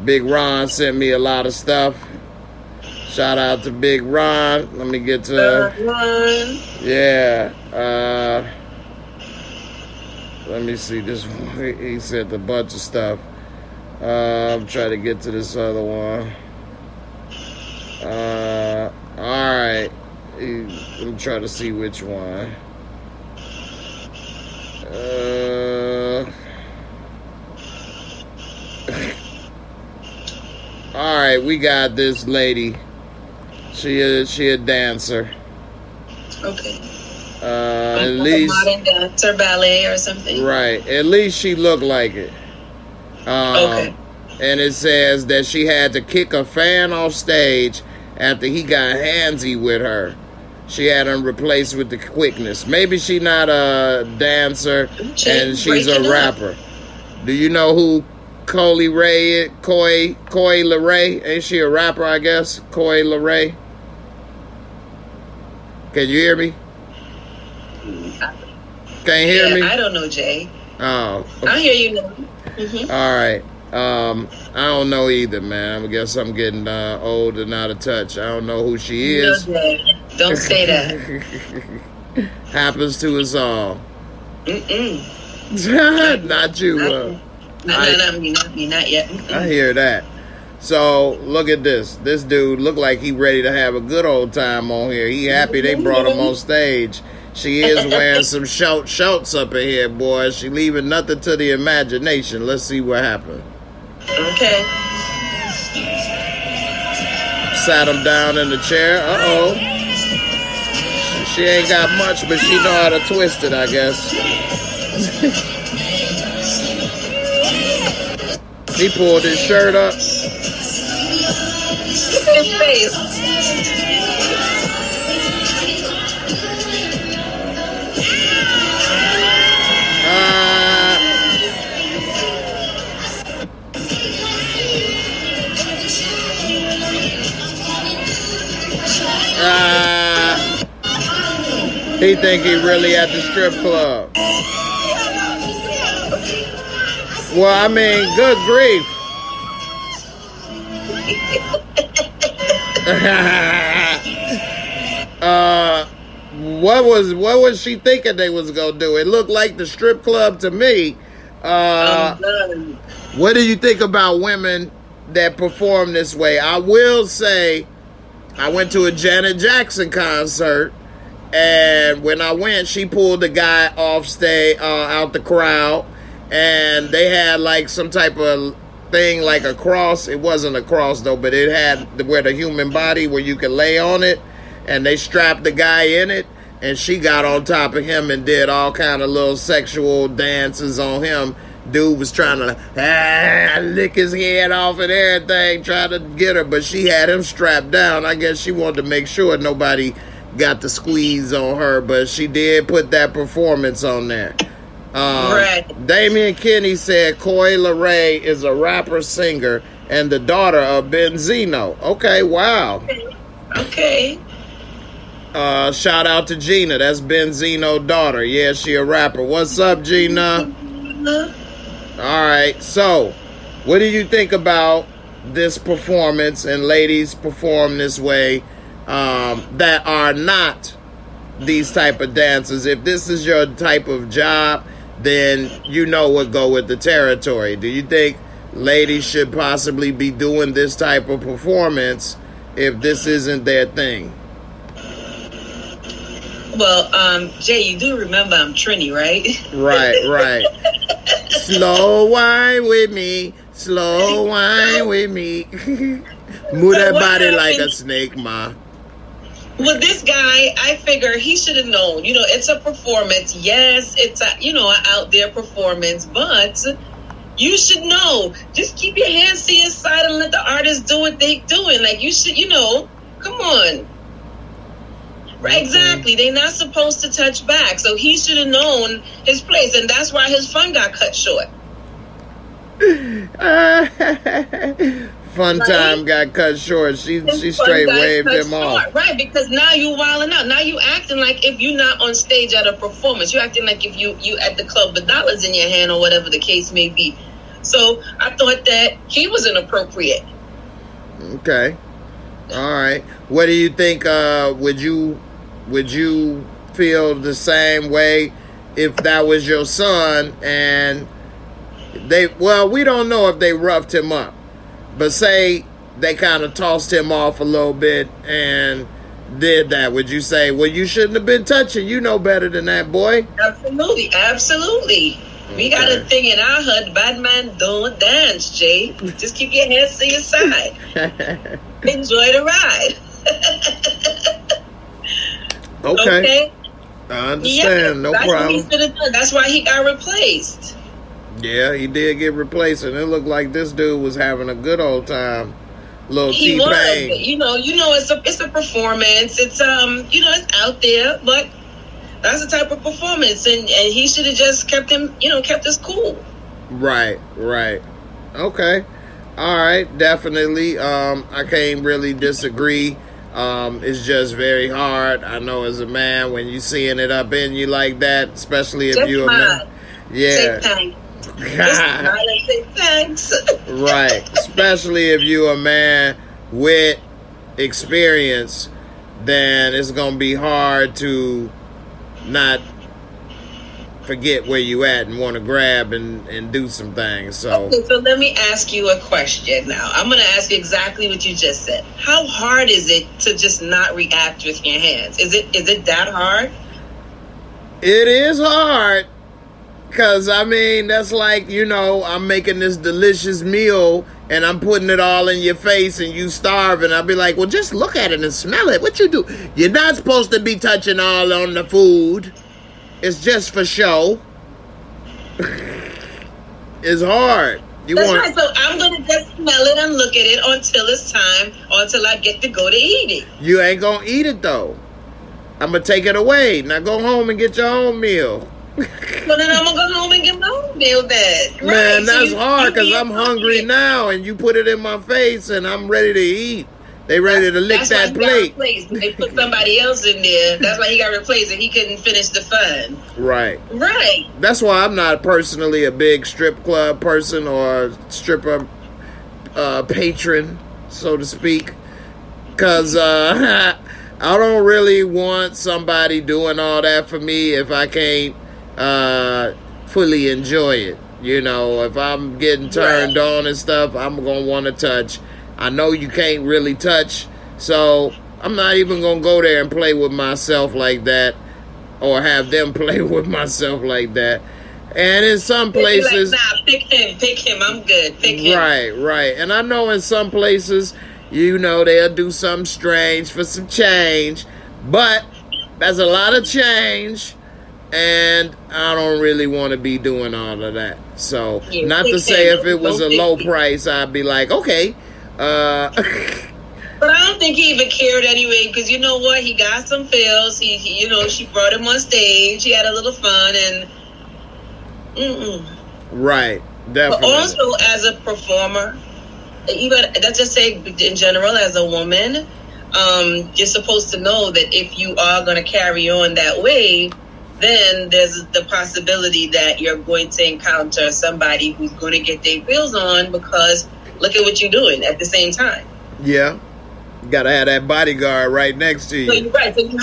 Big Ron sent me a lot of stuff. Shout out to Big Ron. Let me get to Ron. yeah. Let me see this one. He sent a bunch of stuff. I'm trying to get to this other one. All right. I'm trying to see which one. All right, we got this lady. She a dancer. Okay. At least modern dancer, ballet or something. Right. At least she looked like it. Okay. And it says that she had to kick a fan off stage after he got handsy with her. She had him replaced with the quickness. Maybe she not a dancer and she's a rapper. Do you know who Coi Leray? Ain't she a rapper, I guess? Coi Leray? Can you hear me? Can't hear me? I don't know, Jay. Oh. I hear you now. Mm-hmm. All right. I don't know either, man. I guess I'm getting old and out of touch. I don't know who she is. No, Jay. Don't say that. Happens to us all. Not you. Not me, not yet. I hear that. So, look at this. This dude look like he ready to have a good old time on here. He happy they brought him on stage. She is wearing some shorts up in here, boy. She leaving nothing to the imagination. Let's see what happened. Okay. Sat him down in the chair. Uh-oh. She ain't got much, but she know how to twist it, I guess. He pulled his shirt up. Look at his face. He think he really at the strip club. Well, I mean, good grief. What was she thinking they was gonna do? It looked like the strip club to me. What do you think about women that perform this way? I will say, I went to a Janet Jackson concert, and when I went, she pulled the guy off stage, out the crowd, and they had like some type of thing like a cross. It wasn't a cross though, but it had where the human body where you could lay on it, and they strapped the guy in it, and she got on top of him and did all kind of little sexual dances on him. Dude was trying to lick his head off and everything, trying to get her, but she had him strapped down. I guess she wanted to make sure nobody got the squeeze on her, but she did put that performance on there. Right. Damian Kinney said Coi Leray is a rapper singer and the daughter of Benzino. Okay, wow. Okay. Shout out to Gina. That's Benzino's daughter. Yeah, she a rapper. What's up, Gina? All right. So, what do you think about this performance and ladies perform this way that are not these type of dances? If this is your type of job, then you know what go with the territory. Do you think ladies should possibly be doing this type of performance if this isn't their thing? Well, Jay, you do remember I'm Trini, right? Right. Slow wine with me. Slow wine with me. Move that body like a snake, ma. With this guy, I figure he should have known. You know, it's a performance. Yes, it's a, you know, an out there performance, but you should know. Just keep your hands to your side and let the artist do what they doing. Like, you should, you know, come on. Right, exactly. They're not supposed to touch back. So he should have known his place, and that's why his fun got cut short. Fun time got cut short. She straight waved him off. Right, because now you wilding out. Now you acting like if you're not on stage at a performance. You acting like if you at the club with dollars in your hand or whatever the case may be. So I thought that he was inappropriate. Okay. All right. What do you think? Would you feel the same way if that was your son and we don't know if they roughed him up, but say they kind of tossed him off a little bit and did that? Would you say, well, you shouldn't have been touching? You know better than that, boy. Absolutely. Okay. We got a thing in our hood, bad man don't dance, Jay. Just keep your hands to your side. Enjoy the ride. Okay. I understand. No problem. What he should have done. That's why he got replaced. Yeah, he did get replaced, and it looked like this dude was having a good old time. Little T-Pain. You know, it's a performance. It's it's out there, but that's the type of performance, and he should have just kept us cool. Right. Okay. All right, definitely. I can't really disagree. It's just very hard. I know as a man, when you seeing it up in you like that, especially if you're a man. Yeah. Take time. Say thanks. Right. Especially if you're a man with experience, then it's going to be hard to not forget where you at and want to grab and do some things. So let me ask you a question now. I'm going to ask you exactly what you just said. How hard is it to just not react with your hands? Is it that hard? It is hard. Because, I mean, that's like, you know, I'm making this delicious meal and I'm putting it all in your face and you starving. I'll be like, well, just look at it and smell it. What you do? You're not supposed to be touching all on the food. It's just for show. It's hard. That's right. So I'm going to just smell it and look at it until it's time, or until I get to go to eat it. You ain't going to eat it, though. I'm going to take it away. Now go home and get your own meal. So then I'm going to go home and get my own meal then. Right. Man, that's so hard because I'm hungry now and you put it in my face and I'm ready to eat. They ready to lick that plate. They put somebody else in there. That's why he got replaced and he couldn't finish the fun. Right. Right. That's why I'm not personally a big strip club person or stripper patron, so to speak. Because I don't really want somebody doing all that for me if I can't fully enjoy it. You know, if I'm getting turned on and stuff, I'm going to want to touch. I know you can't really touch, so I'm not even going to go there and play with myself like that or have them play with myself like that. And in some places... Like, nah, pick him, I'm good, pick him. Right. And I know in some places, you know, they'll do something strange for some change, but that's a lot of change. And I don't really want to be doing all of that. So, not to say if it was a low price, I'd be like, okay. But I don't think he even cared anyway, because you know what? He got some feels. He you know, she brought him on stage. He had a little fun and... Right, definitely. But also, as a performer, even, let's just say in general, as a woman, you're supposed to know that if you are going to carry on that way, then there's the possibility that you're going to encounter somebody who's going to get their feels on, because look at what you're doing at the same time. Yeah. You got to have that bodyguard right next to you. So you're right. So you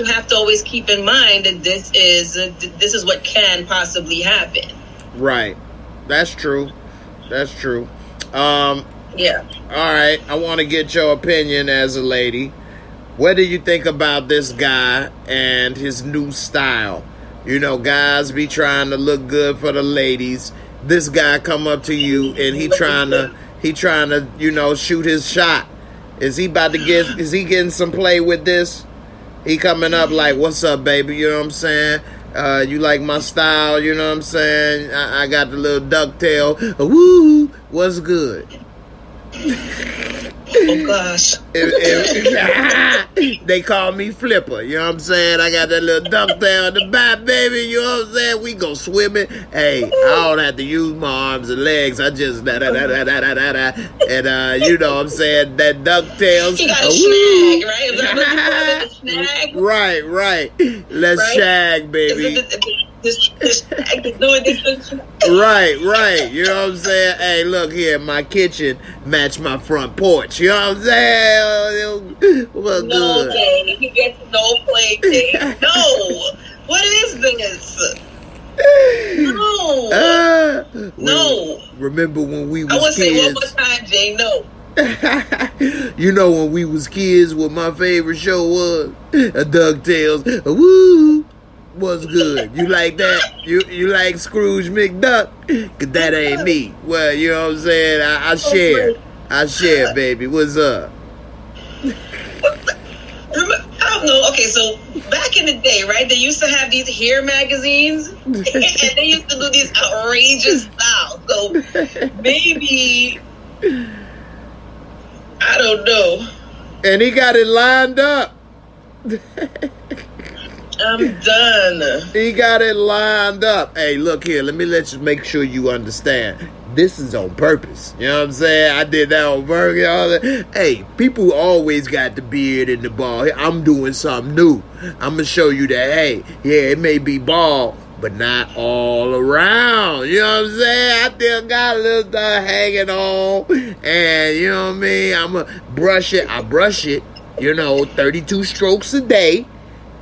have to always keep in mind that this is what can possibly happen. Right. That's true. Yeah. All right. I want to get your opinion as a lady. What do you think about this guy and his new style? You know, guys be trying to look good for the ladies. This guy come up to you and he trying to, you know, shoot his shot. Is he getting some play with this? He coming up like, what's up, baby? You know what I'm saying? You like my style? You know what I'm saying? I got the little ducktail. Woo! What's good? Oh gosh. They call me Flipper, you know what I'm saying? I got that little ducktail in the back, baby, you know what I'm saying? We go swimming. Hey, I don't have to use my arms and legs. I just and you know what I'm saying? That ducktails. You got a snag, right? Is that what you call it, a snag? Right. Let's shag, baby. Right. You know what I'm saying? Hey, look here, my kitchen match my front porch. You know what I'm saying? Well, no, good. Jay, he gets no play, Jay. No. What is this? No. No. Remember when we was I want to say kids? one more time, Jay. No. You know when we was kids, what my favorite show was? DuckTales. Woo! What's good? You like that? You like Scrooge McDuck? Cause that ain't me. Well, you know what I'm saying? I share, baby. What's up? I don't know. Okay, so back in the day, right? They used to have these hair magazines, and they used to do these outrageous styles. So maybe, I don't know. And he got it lined up. I'm done. He got it lined up. Hey, look here. Let me make sure you understand. This is on purpose. You know what I'm saying? I did that on purpose. Hey, people always got the beard and the bald. I'm doing something new. I'm going to show you that, hey, yeah, it may be bald, but not all around. You know what I'm saying? I still got a little stuff hanging on. And, you know what I mean? I'm going to brush it. I brush it, 32 strokes a day.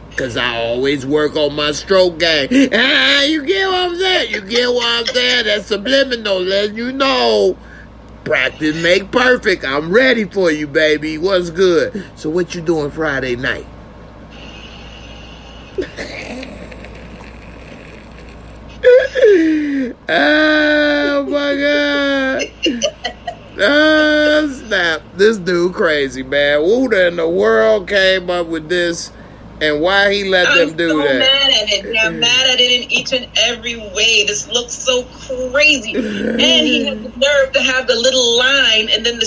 Because I always work on my stroke game. You get what I'm saying? That's subliminal, letting you know. Practice make perfect. I'm ready for you, baby. What's good? So what you doing Friday night? Oh my God. Snap. This dude crazy, man. Who in the world came up with this and why he let them do that? I'm so mad at it. I'm mad at it in each and every way. This looks so crazy. And he had the nerve to have the little line and then the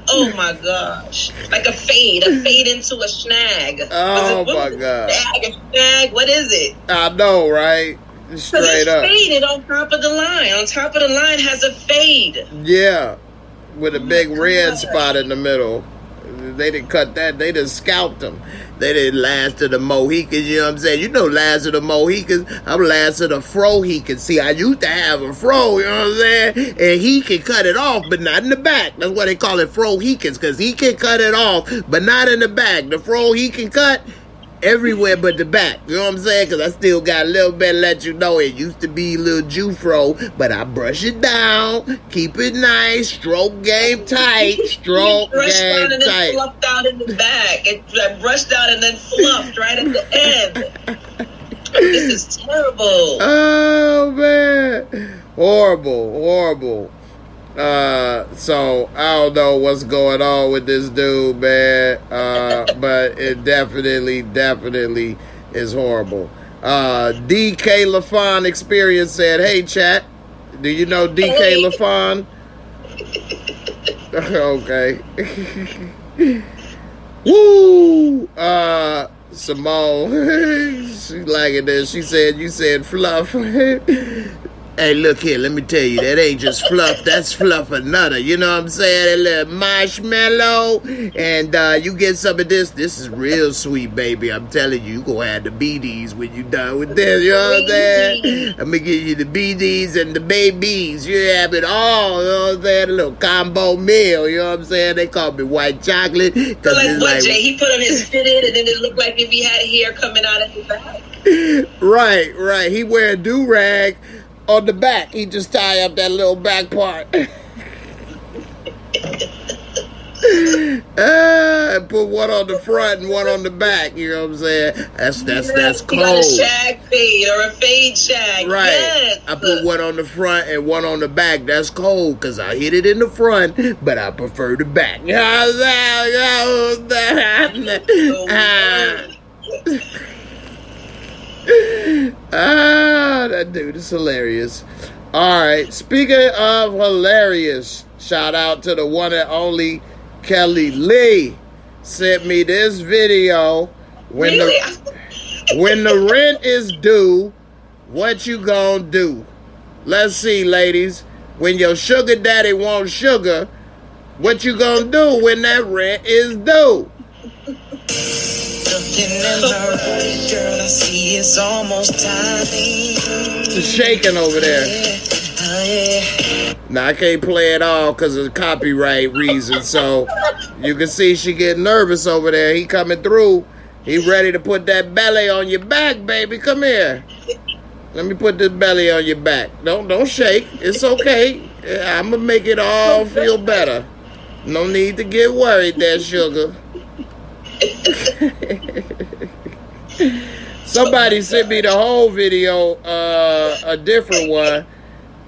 oh my gosh. Like a fade into a snag. Oh my God. A snag? What is it? I know, right? Straight up. It's faded on top of the line. On top of the line has a fade. Yeah. With a big red spot in the middle. They didn't cut that. They didn't scalp them. They didn't last to the Mohicans, you know what I'm saying? You know last to the Mohicans. I'm last to the Fro-Hicans. See, I used to have a fro, you know what I'm saying? And he can cut it off, but not in the back. That's why they call it Fro-Hicans, because he can cut it off, but not in the back. The Fro he can cut everywhere but the back. You know what I'm saying? Because I still got a little bit to let you know. It used to be a little Jew-fro, but I brush it down, keep it nice, stroke game tight, stroke game and tight. Then fluffed out in the back. It brushed out and then fluffed right at the end. This is terrible. Oh, man. Horrible. So I don't know what's going on with this dude, man. But it definitely is horrible. DK LaFon Experience said, "Hey chat, do you know DK LaFon?" Okay. Woo! Simone, she liking this. She said, "You said fluff." Hey, look here, let me tell you, that ain't just fluff, that's fluff another, you know what I'm saying? A little marshmallow, and you get some of this. This is real sweet, baby. I'm telling you, you gonna have the BDs when you done with this, you know what I'm saying? I'm gonna give you the BDs and the babies. You have it all, you know what I'm saying? A little combo meal, you know what I'm saying? They call me white chocolate. So like what, Jay? He put on his fitted, and then it looked like if he had hair coming out of his back. Right. He wear a do-rag on the back. He just tie up that little back part. Put one on the front and one on the back. You know what I'm saying? That's cold. You got a shag fade or a fade shag. Right. Yes. I put one on the front and one on the back. That's cold because I hit it in the front, but I prefer the back. That dude is hilarious. Alright, speaking of hilarious, shout out to the one and only Kelly Lee. Sent me this video. When the rent is due, what you gonna do? Let's see, ladies. When your sugar daddy wants sugar, what you gonna do when that rent is due? Looking in her eyes, girl, I see it's almost time. It's shaking over there. Now I can't play it all because of copyright reasons. So you can see she getting nervous over there. He coming through. He ready to put that belly on your back, baby. Come here. Let me put this belly on your back. Don't shake. It's okay. I'm gonna make it all feel better. No need to get worried there, sugar. Somebody sent me the whole video, a different one.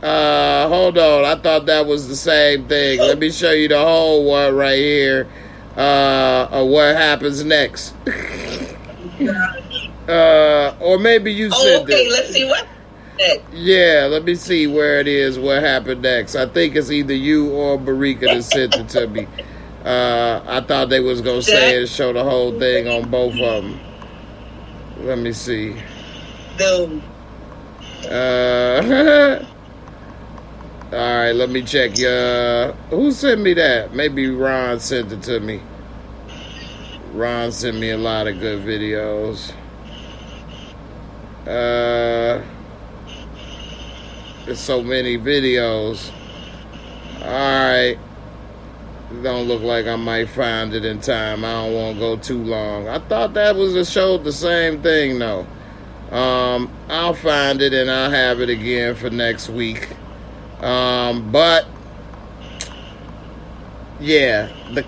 Hold on, I thought that was the same thing. Let me show you the whole one right here, of what happens next. Or maybe you sent it. Let's see what next. Yeah, let me see where it is, what happened next. I think it's either you or Marika that sent it to me. I thought they was gonna say it and show the whole thing on both of them. Let me see. No. Alright, let me check. Who sent me that? Maybe Ron sent it to me. Ron sent me a lot of good videos. There's so many videos. Alright. Don't look like I might find it in time. I don't want to go too long. I thought that was a show the same thing though. I'll find it and I'll have it again for next week. But yeah, the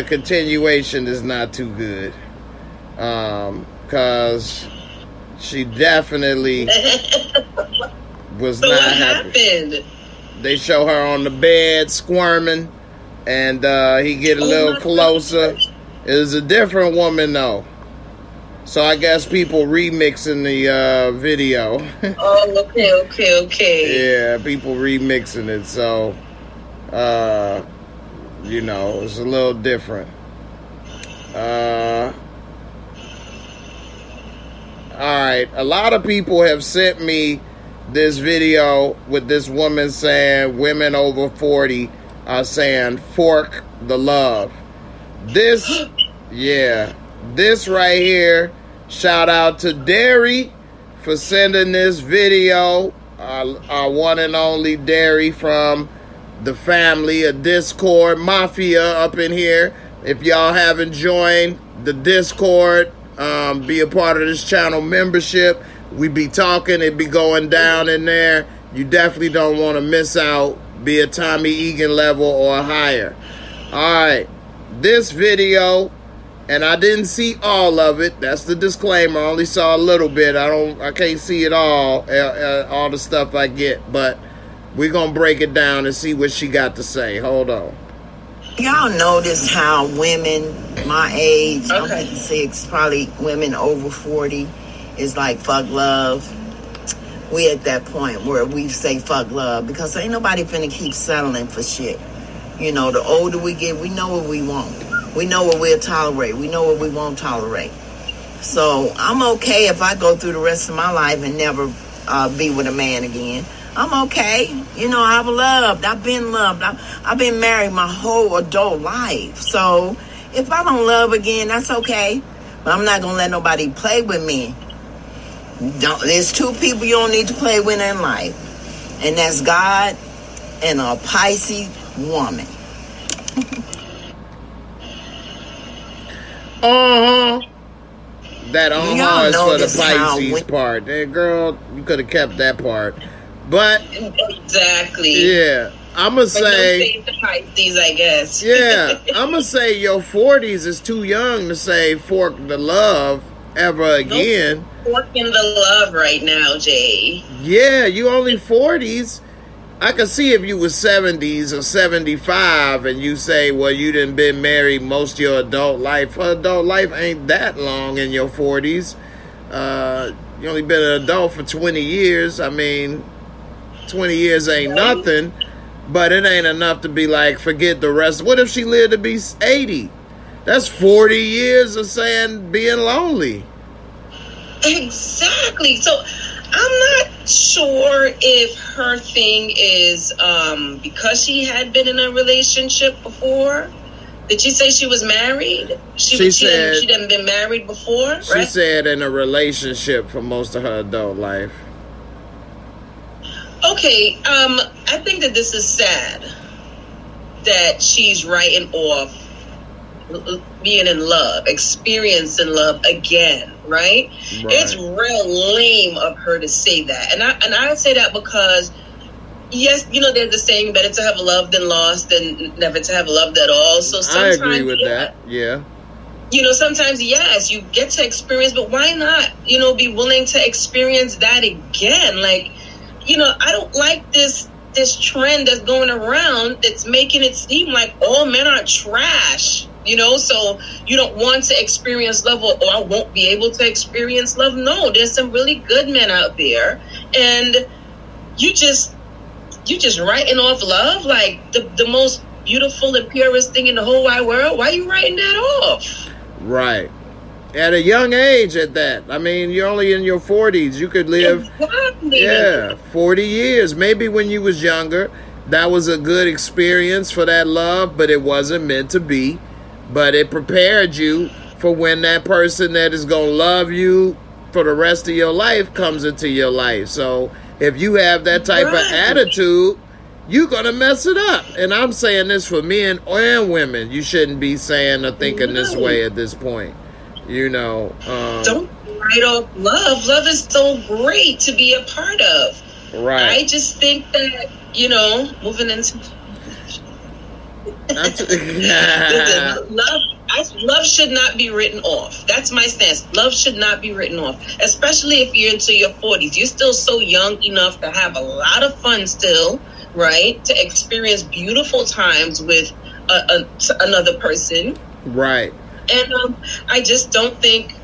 continuation is not too good. Cause she definitely was So not what happy. happened? They show her on the bed squirming, and he get a little closer. It was a different woman though. So I guess people remixing the video. Oh, okay. Yeah, people remixing it. So, you know, it's a little different. All right, a lot of people have sent me this video with this woman saying women over 40 are saying fork the love. This, yeah, this right here, shout out to Derry for sending this video. Our one and only Derry from the family of Discord Mafia up in here. If y'all haven't joined the Discord, be a part of this channel membership. We be talking, it be going down in there. You definitely don't want to miss out. Be a Tommy Egan level or higher. Alright, this video, and I didn't see all of it. That's the disclaimer. I only saw a little bit. I can't see it all the stuff I get. But we're gonna break it down and see what she got to say. Hold on. Y'all notice how women my age, I'm 56, probably women over 40, is like fuck love. We at that point where we say fuck love because ain't nobody finna keep settling for shit. You know, the older we get, we know what we want. We know what we'll tolerate. We know what we won't tolerate. So I'm okay if I go through the rest of my life and never be with a man again. I'm okay. You know, I've loved. I've been loved. I've been married my whole adult life. So if I don't love again, that's okay. But I'm not going to let nobody play with me. There's two people you don't need to play with in life. And that's God and a Pisces woman. That is for the Pisces part. Hey, girl, you could have kept that part. But exactly. Yeah, I'ma say the Pisces, I guess. Yeah, I'ma say your 40s is too young to say fork the love ever again. No forking the love right now, Jay. Yeah, you only 40s. I could see if you was 70s or 75 and you say, well, you done been married most of your adult life. Her adult life ain't that long in your 40s. You only been an adult for 20 years. I mean, 20 years ain't nothing, but it ain't enough to be like, forget the rest. What if she lived to be 80? That's 40 years of saying being lonely. Exactly. So I'm not sure if her thing is because she had been in a relationship before. Did she say she was married? She said she hadn't been married before, right? She said in a relationship for most of her adult life. Okay, I think that this is sad that she's writing off being in love, experiencing love again, right? It's real lame of her to say that. And I say that because, yes, you know, there's the saying, better to have loved than lost than never to have loved at all. So sometimes, I agree with that, yeah. You know, sometimes, yes, you get to experience, but why not, you know, be willing to experience that again? Like, you know, I don't like this trend that's going around that's making it seem like all men are trash, you know, so you don't want to experience love or I won't be able to experience love. No, there's some really good men out there, and you just writing off love like the most beautiful and purest thing in the whole wide world. Why are you writing that off? Right. At a young age at that. I mean, you're only in your 40s. You could live, 40 years. Maybe when you was younger, that was a good experience for that love, but it wasn't meant to be. But it prepared you for when that person that is going to love you for the rest of your life comes into your life. So if you have that type of attitude, you're going to mess it up. And I'm saying this for men and women. You shouldn't be saying or thinking this way at this point. You know, don't write off love. Love is so great to be a part of. Right. I just think that, you know, moving into love. love should not be written off. That's my stance. Love should not be written off, especially if you're into your 40s. You're still so young enough to have a lot of fun still, right? To experience beautiful times with another person. Right. And I just don't think,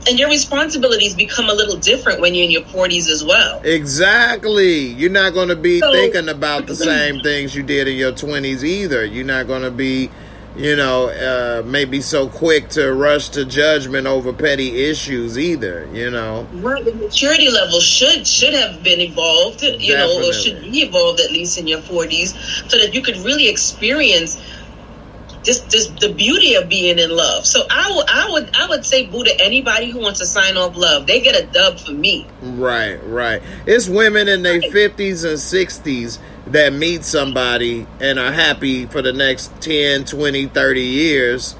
and your responsibilities become a little different when you're in your 40s as well. Exactly. You're not going to be thinking about the same things you did in your 20s either. You're not going to be, maybe so quick to rush to judgment over petty issues either, Right. The maturity level should have been evolved, or should be evolved at least in your 40s, so that you could really experience just the beauty of being in love. So I would say boo to anybody who wants to sign off love. They get a dub for me. Right. It's women in their 50s and 60s that meet somebody and are happy for the next 10, 20, 30 years.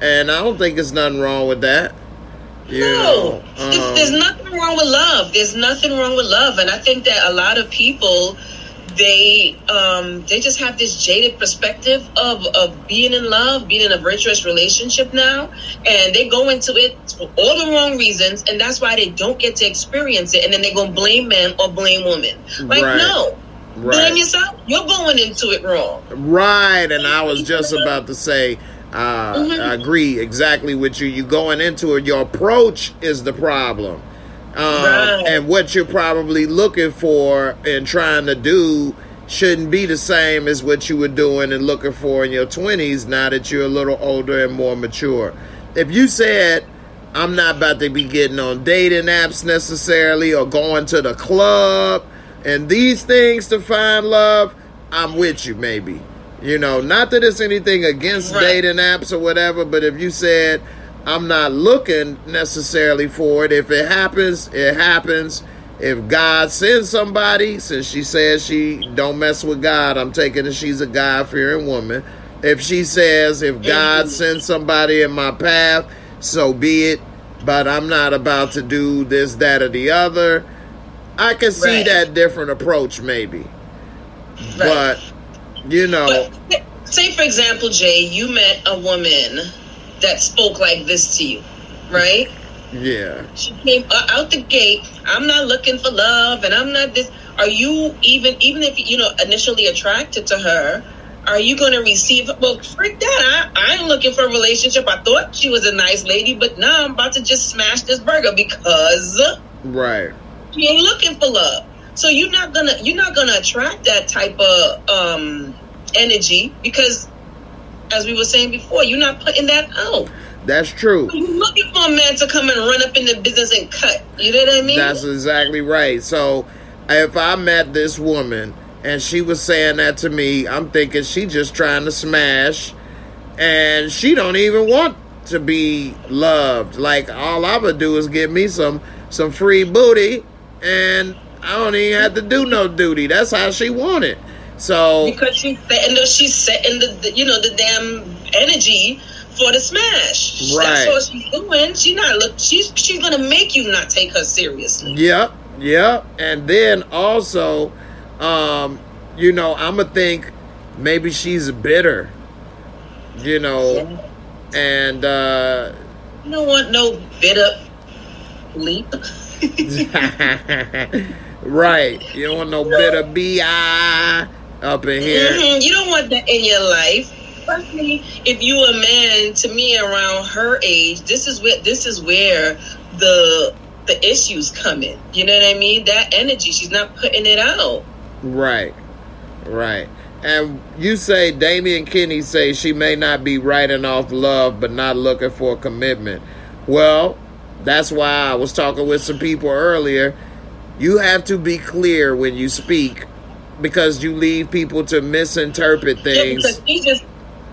And I don't think there's nothing wrong with that. There's nothing wrong with love. There's nothing wrong with love. And I think that a lot of people, they just have this jaded perspective of being in love, being in a virtuous relationship now, and they go into it for all the wrong reasons, and that's why they don't get to experience it, and then they're going to blame man or blame woman. No. Blame yourself. You're going into it wrong. Right, and I was just about to say, I agree exactly with you. You going into it, your approach is the problem. And what you're probably looking for and trying to do shouldn't be the same as what you were doing and looking for in your 20s now that you're a little older and more mature. If you said, I'm not about to be getting on dating apps necessarily or going to the club and these things to find love, I'm with you maybe. Not that it's anything against dating apps or whatever, but if you said, I'm not looking necessarily for it. If it happens, it happens. If God sends somebody, since she says she don't mess with God, I'm taking it she's a God-fearing woman. If she says, if God sends somebody in my path, so be it. But I'm not about to do this, that, or the other. I can see that different approach maybe. But, say, for example, Jay, you met a woman that spoke like this to you, right? Yeah. She came out the gate, I'm not looking for love, and I'm not this. Are you, even if, initially attracted to her, are you going to receive, well, freak that, I ain't looking for a relationship. I thought she was a nice lady, but now I'm about to just smash this burger because she ain't looking for love. So you're not gonna attract that type of energy because, as we were saying before, you're not putting that out. That's true. So you're looking for a man to come and run up in the business and cut. You know what I mean? That's exactly right. So if I met this woman and she was saying that to me, I'm thinking she just trying to smash and she don't even want to be loved. Like, all I would do is give me some free booty and I don't even have to do no duty. That's how she wanted. So because she's setting the damn energy for the smash. Right. That's what she's doing. She's gonna make you not take her seriously. Yep. And then also, I'ma think maybe she's bitter. And you don't want no bitter leap. Right. You don't want no bitter B.I. up in here. You don't want that in your life. Especially if you a man, to me, around her age, this is where the issues come in. You know what I mean? That energy, she's not putting it out. Right. And you say, Damian Kinney say she may not be writing off love, but not looking for a commitment. Well, that's why I was talking with some people earlier. You have to be clear when you speak because you leave people to misinterpret things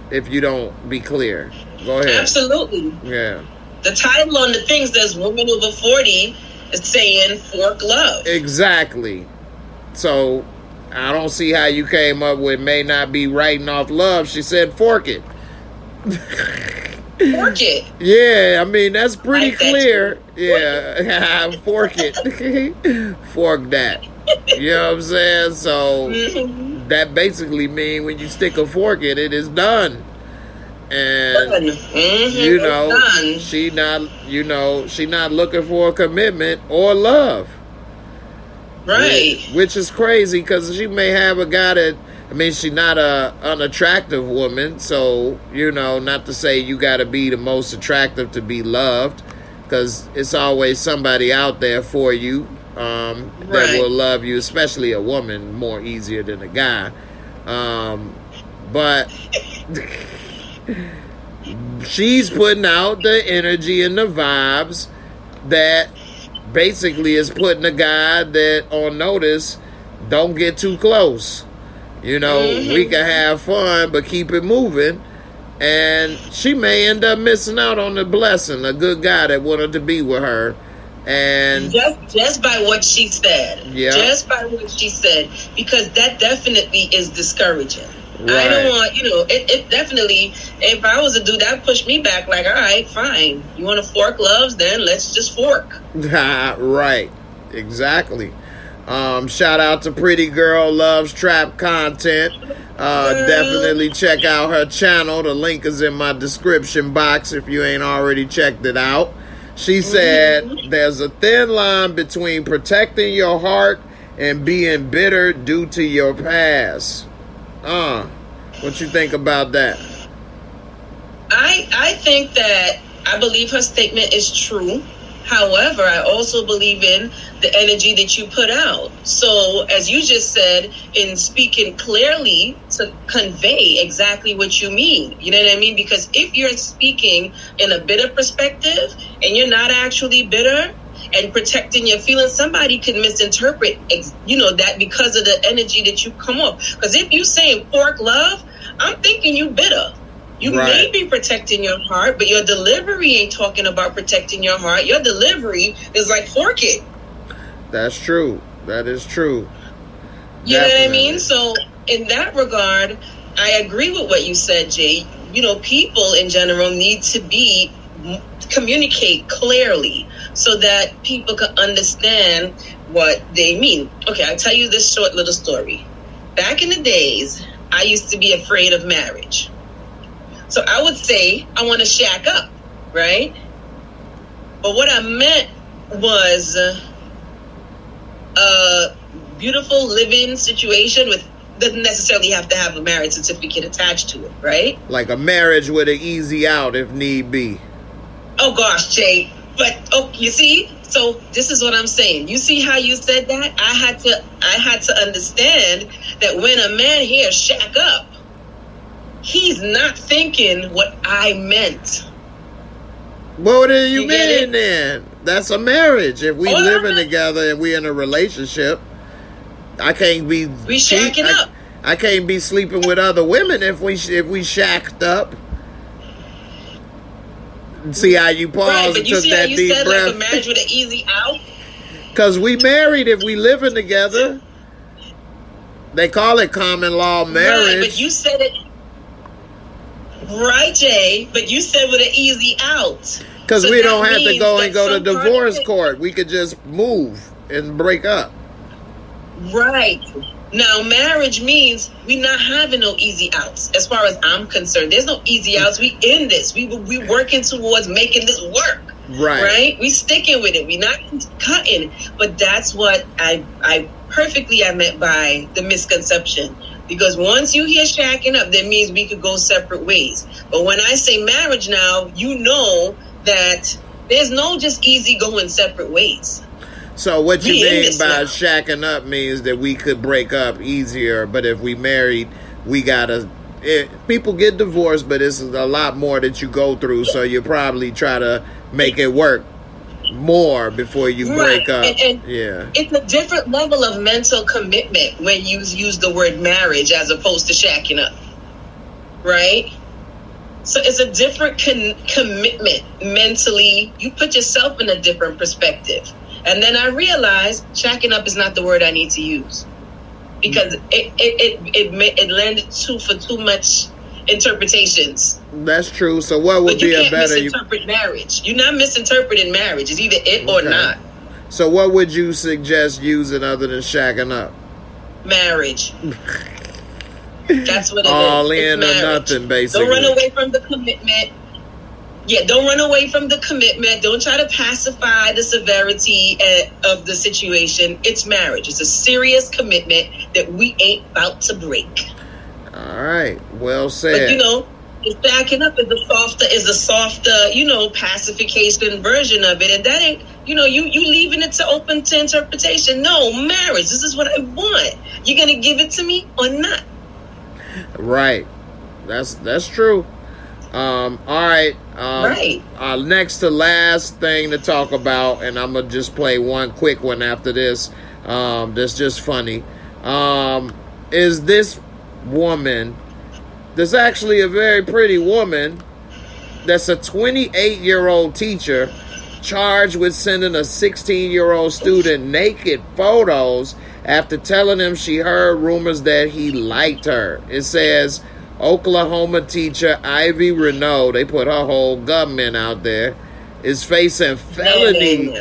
if you don't be clear. Go ahead. Absolutely. Yeah. The title on the things says woman over 40 is saying fork love. Exactly. So I don't see how you came up with may not be writing off love. She said fork it. Fork it. Yeah, I mean, that's pretty clear. Yeah, fork it. Fork that. You know what I'm saying? So that basically means when you stick a fork in it, it's done. And you know, she not looking for a commitment or love. Right. Which is crazy because she may have a guy that, I mean, she's not a unattractive woman, so, you know, not to say you got to be the most attractive to be loved, because it's always somebody out there for you that will love you, especially a woman, more easier than a guy. But she's putting out the energy and the vibes that basically is putting a guy that on notice, don't get too close. You know, we can have fun, but keep it moving. And she may end up missing out on the blessing, a good guy that wanted to be with her. And just by what she said. Yeah. Just by what she said. Because that definitely is discouraging. Right. I don't want, you know, it definitely, if I was a dude, that pushed me back like, all right, fine. You want to fork loves? Then let's just fork. Right. Exactly. Shout out to Pretty Girl Loves Trap Content. Definitely check out her channel. The link is in my description box if you ain't already checked it out. She said there's a thin line between protecting your heart and being bitter due to your past. What you think about that? I think that I believe her statement is true. However, I also believe in the energy that you put out. So, as you just said, in speaking clearly to convey exactly what you mean. You know what I mean? Because if you're speaking in a bitter perspective and you're not actually bitter and protecting your feelings, somebody could misinterpret, you know, that because of the energy that you come up. Because if you saying fork love, I'm thinking you bitter. You may be protecting your heart, but your delivery ain't talking about protecting your heart. Your delivery is like fork it. That's true. That is true. You know what I mean? So in that regard, I agree with what you said, Jay. You know, people in general need to communicate clearly so that people can understand what they mean. Okay, I'll tell you this short little story. Back in the days, I used to be afraid of marriage. So I would say, I want to shack up, right? But what I meant was a beautiful living situation doesn't necessarily have to have a marriage certificate attached to it, right? Like a marriage with an easy out if need be. Oh gosh, Jay. But you see? So this is what I'm saying. You see how you said that? I had to understand that when a man here shack up, he's not thinking what I meant. What do you mean then? That's a marriage. If we living together and we in a relationship, I can't be shacking up. I can't be sleeping with other women if we shacked up. See how you pause and took that deep breath. Like a marriage with an easy out? Because we married if we living together. They call it common law marriage. Right, but you said it. Right, Jay, but you said with an easy out. Because we don't have to go to divorce court. We could just move and break up. Right. Now, marriage means we not having no easy outs. As far as I'm concerned, there's no easy outs. We in this. We working towards making this work. Right. Right? We sticking with it. We not cutting. But that's what I meant by the misconception. Because once you hear shacking up, that means we could go separate ways. But when I say marriage now, you know that there's no just easy going separate ways. So what you mean by shacking up means that we could break up easier, but if we married, we gotta... people get divorced, but it's a lot more that you go through, so you probably try to make it work more before you break up. And it's a different level of mental commitment when you use the word marriage as opposed to shacking up, right? So it's a different commitment mentally. You put yourself in a different perspective. And then I realized shacking up is not the word I need to use because it landed for too much interpretations. That's true. So what would be a better... misinterpret marriage. You're not misinterpreting marriage. It's either it or not. So what would you suggest using other than shacking up? Marriage. That's what it all is. in or nothing, basically. Don't run away from the commitment. Yeah, don't run away from the commitment. Don't try to pacify the severity of the situation. It's marriage. It's a serious commitment that we ain't about to break. All right, well said. But it's backing up is a softer, pacification version of it, and that ain't, you leaving it to open to interpretation. No, marriage. This is what I want. You gonna give it to me or not? Right. That's true. All right. Right. Next to last thing to talk about, and I'm gonna just play one quick one after this. That's just funny. Is this woman? There's actually a very pretty woman. That's a 28-year-old teacher charged with sending a 16-year-old student naked photos after telling him she heard rumors that he liked her. It says Oklahoma teacher Ivy Renault, they put her whole government out there, is facing felony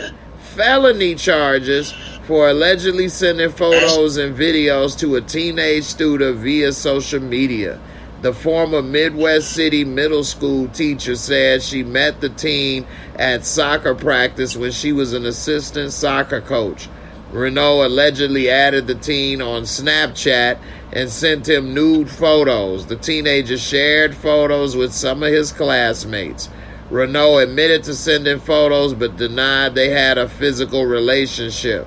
charges for allegedly sending photos and videos to a teenage student via social media. The former Midwest City middle school teacher said she met the teen at soccer practice when she was an assistant soccer coach. Renault allegedly added the teen on Snapchat and sent him nude photos. The teenager shared photos with some of his classmates. Renault admitted to sending photos but denied they had a physical relationship.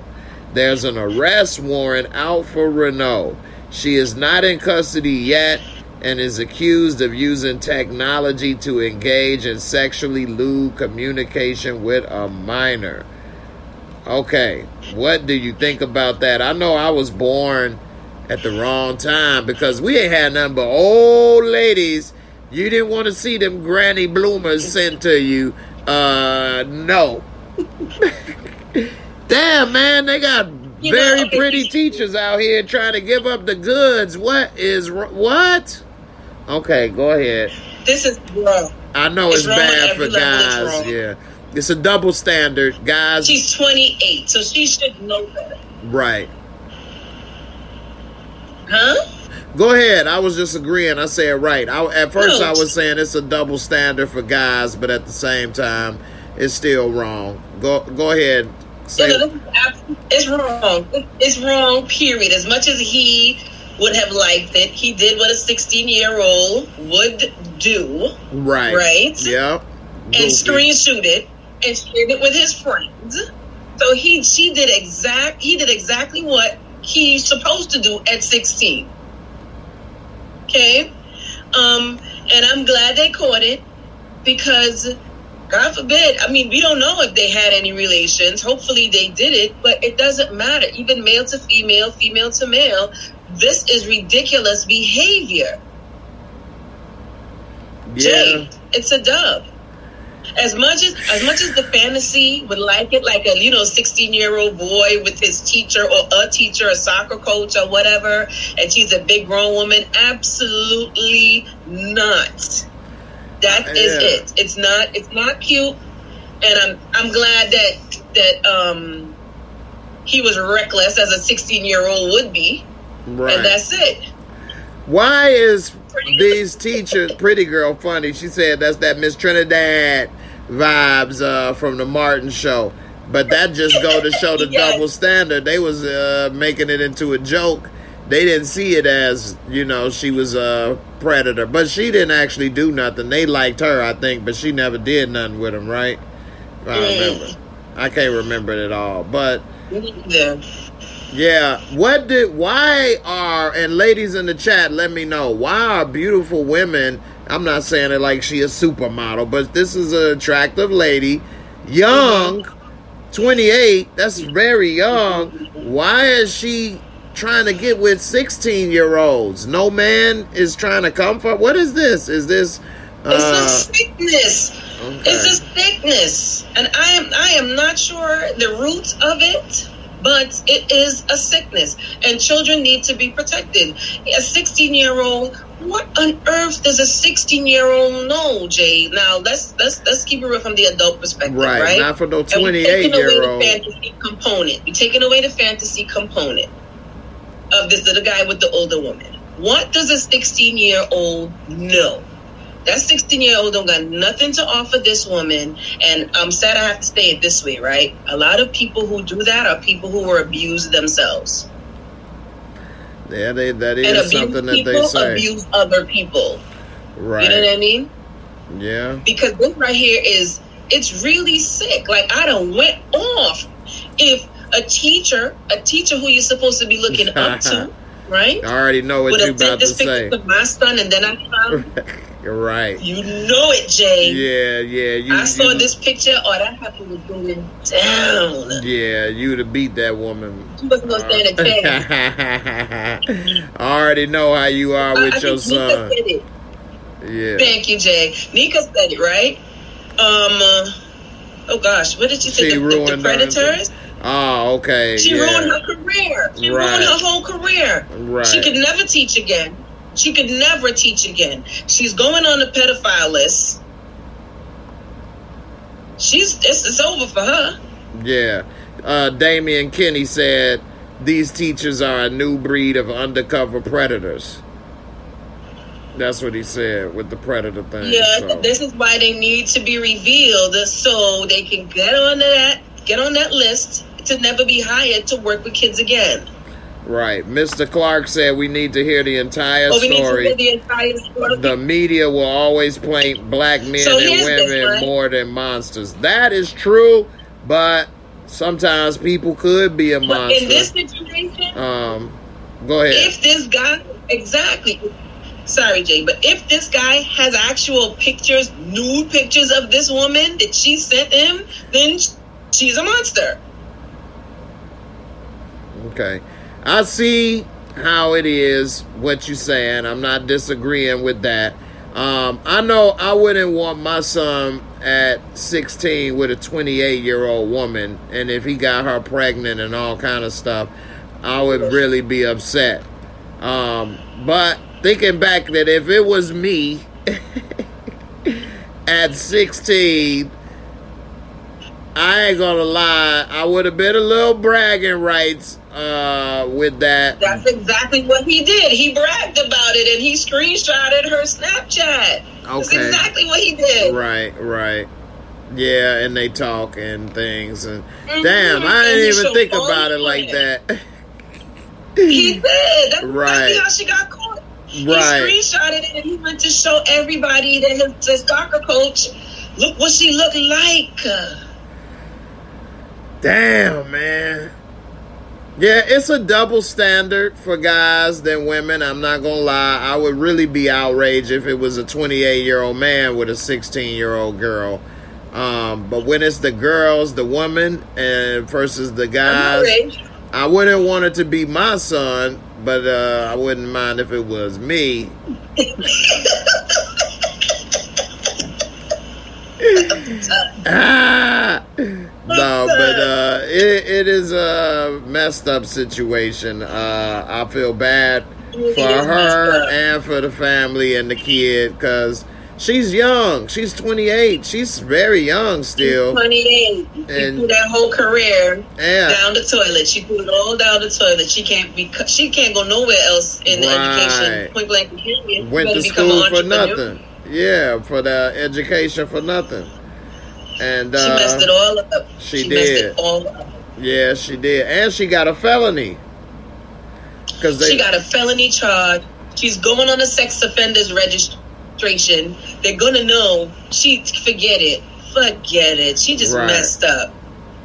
There's an arrest warrant out for Renault. She is not in custody yet and is accused of using technology to engage in sexually lewd communication with a minor. Okay, what do you think about that? I know I was born at the wrong time because we ain't had nothing but old ladies. You didn't want to see them granny bloomers sent to you. No. Damn, man, they got very pretty teachers out here trying to give up the goods. What? Okay, go ahead. This is wrong. I know it's bad for guys. Yeah. It's a double standard. Guys. She's 28, so she should know better. Right. Huh? Go ahead. I was just agreeing. I said right. At first I was saying it's a double standard for guys, but at the same time, it's still wrong. Go ahead. It's wrong. It's wrong, period. As much as he would have liked it, he did what a 16-year-old would do. Right. Right? Yep. And screenshot it and shared it with his friends. So he did exactly what he's supposed to do at 16. Okay? And I'm glad they caught it because God forbid, we don't know if they had any relations. Hopefully they did it, but it doesn't matter. Even male to female, female to male, this is ridiculous behavior. Yeah. Jay, it's a dub. As much as the fantasy would like it, like a 16-year-old boy with his teacher or a teacher, a soccer coach or whatever, and she's a big grown woman, absolutely not. That is it. It's not cute, and I'm glad that he was reckless as a 16-year-old would be, right. And that's it. Why is these teachers, pretty girl, funny? She said that's that Miss Trinidad vibes from the Martin show, but that just go to show the Yes. double standard. They was making it into a joke. They didn't see it as, she was a predator. But she didn't actually do nothing. They liked her, I think, but she never did nothing with him, right? I remember. I can't remember it at all. But, yeah. And ladies in the chat, let me know, why are beautiful women, I'm not saying it like she a supermodel, but this is an attractive lady, young, 28, that's very young. Why is she trying to get with 16-year-olds? No man is trying to come for. What is this? Is this? It's a sickness. Okay. It's a sickness, and I am not sure the roots of it, but it is a sickness, and children need to be protected. A 16-year-old. What on earth does a 16-year-old know, Jay? Now let's keep it real from the adult perspective, right? Not for no 28-year-old. We're taking away the fantasy component of this little guy with the older woman. What does a 16-year-old know? That 16-year-old don't got nothing to offer this woman. And I'm sad I have to say it this way, right? A lot of people who do that are people who were abused themselves. Yeah, that is something that they say. Abuse other people. Right. You know what I mean? Yeah. Because this right here it's really sick. Like, I done went off. If a teacher who you're supposed to be looking up to, right? I already know what you're about to say. To my son, and then I found. You're right. You know it, Jay. Yeah. I saw this picture. Oh, that heifer was going down. Yeah, you'd have beat that woman. She wasn't gonna stand a chance. I already know how you are with your son. Nika said it. Yeah. Thank you, Jay. Nika said it, right? Oh gosh, what did she say? The predators? Oh, okay. She ruined her career. She ruined her whole career. Right. She could never teach again. She's going on the pedophile list. It's over for her. Yeah. Damian Kinney said these teachers are a new breed of undercover predators. That's what he said with the predator thing. Yeah, so. This is why they need to be revealed so they can get on that list to never be hired to work with kids again. Right. Mr. Clark said we need to hear the entire story. We need to hear the entire story. The media will always paint black men and women more than monsters. That is true, but sometimes people could be a monster. But in this situation, go ahead. If this guy, exactly. Sorry, Jay, but if this guy has actual pictures, nude pictures of this woman that she sent him, then she's a monster. Okay. I see how it is, what you're saying. I'm not disagreeing with that. I know I wouldn't want my son at 16 with a 28-year-old woman, and if he got her pregnant and all kind of stuff, I would really be upset. But thinking back that if it was me at 16, I ain't gonna lie, I would have been a little bragging rights with that. That's exactly what he did. He bragged about it and he screenshotted her Snapchat. That's exactly what he did. Right. Yeah, and they talk and things. And damn, I didn't even think about it like that. He did. That's exactly how she got caught. He screenshotted it and he went to show everybody that his soccer coach, look what she looked like. Damn, man. Yeah, it's a double standard for guys than women. I'm not going to lie. I would really be outraged if it was a 28-year-old man with a 16-year-old girl. But when it's the girls, the women, and versus the guys, I wouldn't want it to be my son, but I wouldn't mind if it was me. No, but it is a messed up situation. I feel bad for her and for the family and the kid because she's young. She's 28. She's very young still. 28. She threw that whole career down the toilet. She threw it all down the toilet. She can't go nowhere else in education. Point blank. Went to school for nothing. Yeah, for the education for nothing. And she messed it all up. She did. Messed it all up. Yeah, she did. And she got a felony. She got a felony charge. She's going on a sex offenders registration. They're going to know. Forget it. She just messed up.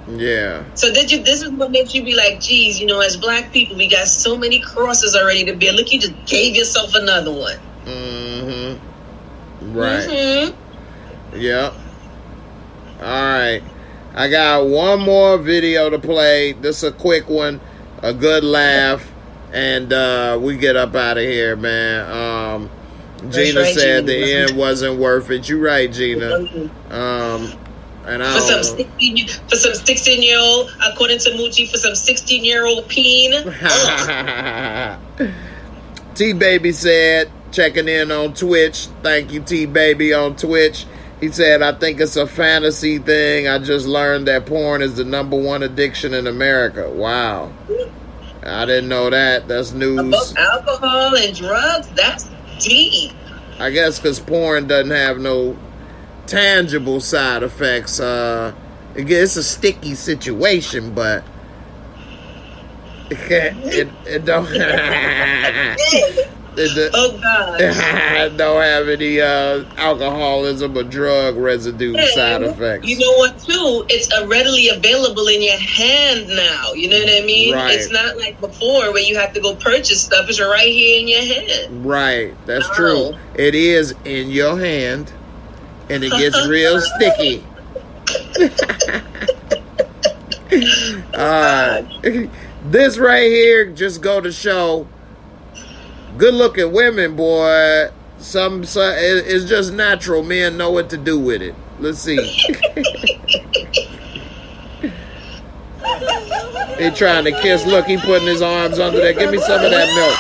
Yeah. So this is what makes you be like, geez, as black people, we got so many crosses already to bear. Look, you just gave yourself another one. Mm-hmm. Right. Mm-hmm. Yep. All right. I got one more video to play. This is a quick one. A good laugh. And we get up out of here, man. Gina said the end wasn't worth it. You're right, Gina. And for some 16-year-old, according to Moochie, for some 16-year-old peen. T-Baby said, checking in on Twitch. Thank you, T-Baby, on Twitch. He said, I think it's a fantasy thing. I just learned that porn is the #1 addiction in America. Wow. I didn't know that. That's news. About alcohol and drugs, that's deep. I guess because porn doesn't have no tangible side effects. It's a sticky situation, but it don't. Oh God! Don't have any alcoholism or drug residue side effects. You know what? Too, it's readily available in your hand now. You know what I mean? Right. It's not like before where you have to go purchase stuff. It's right here in your hand. Right. That's true. It is in your hand, and it gets real sticky. This right here just go to show. Good looking women, boy. It's just natural. Men know what to do with it. Let's see. He trying to kiss. Look, he putting his arms under there. Give me some of that milk.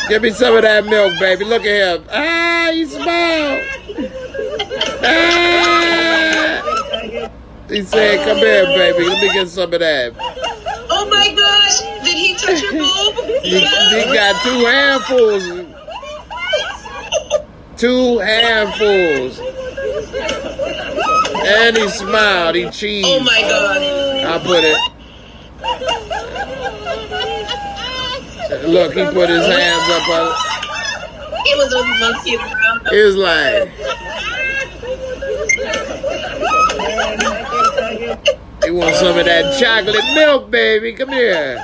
Give me some of that milk, baby. Look at him. Ah, he smiled. Ah. He said, come here, baby. Let me get some of that. Oh my gosh! Did he touch your boob? He got 2 handfuls. 2 handfuls. And he smiled. He cheesed. Oh my God! I put it. Look, he put his hands up on. He was a monkey around. He was like. He wants some of that chocolate milk, baby. Come here.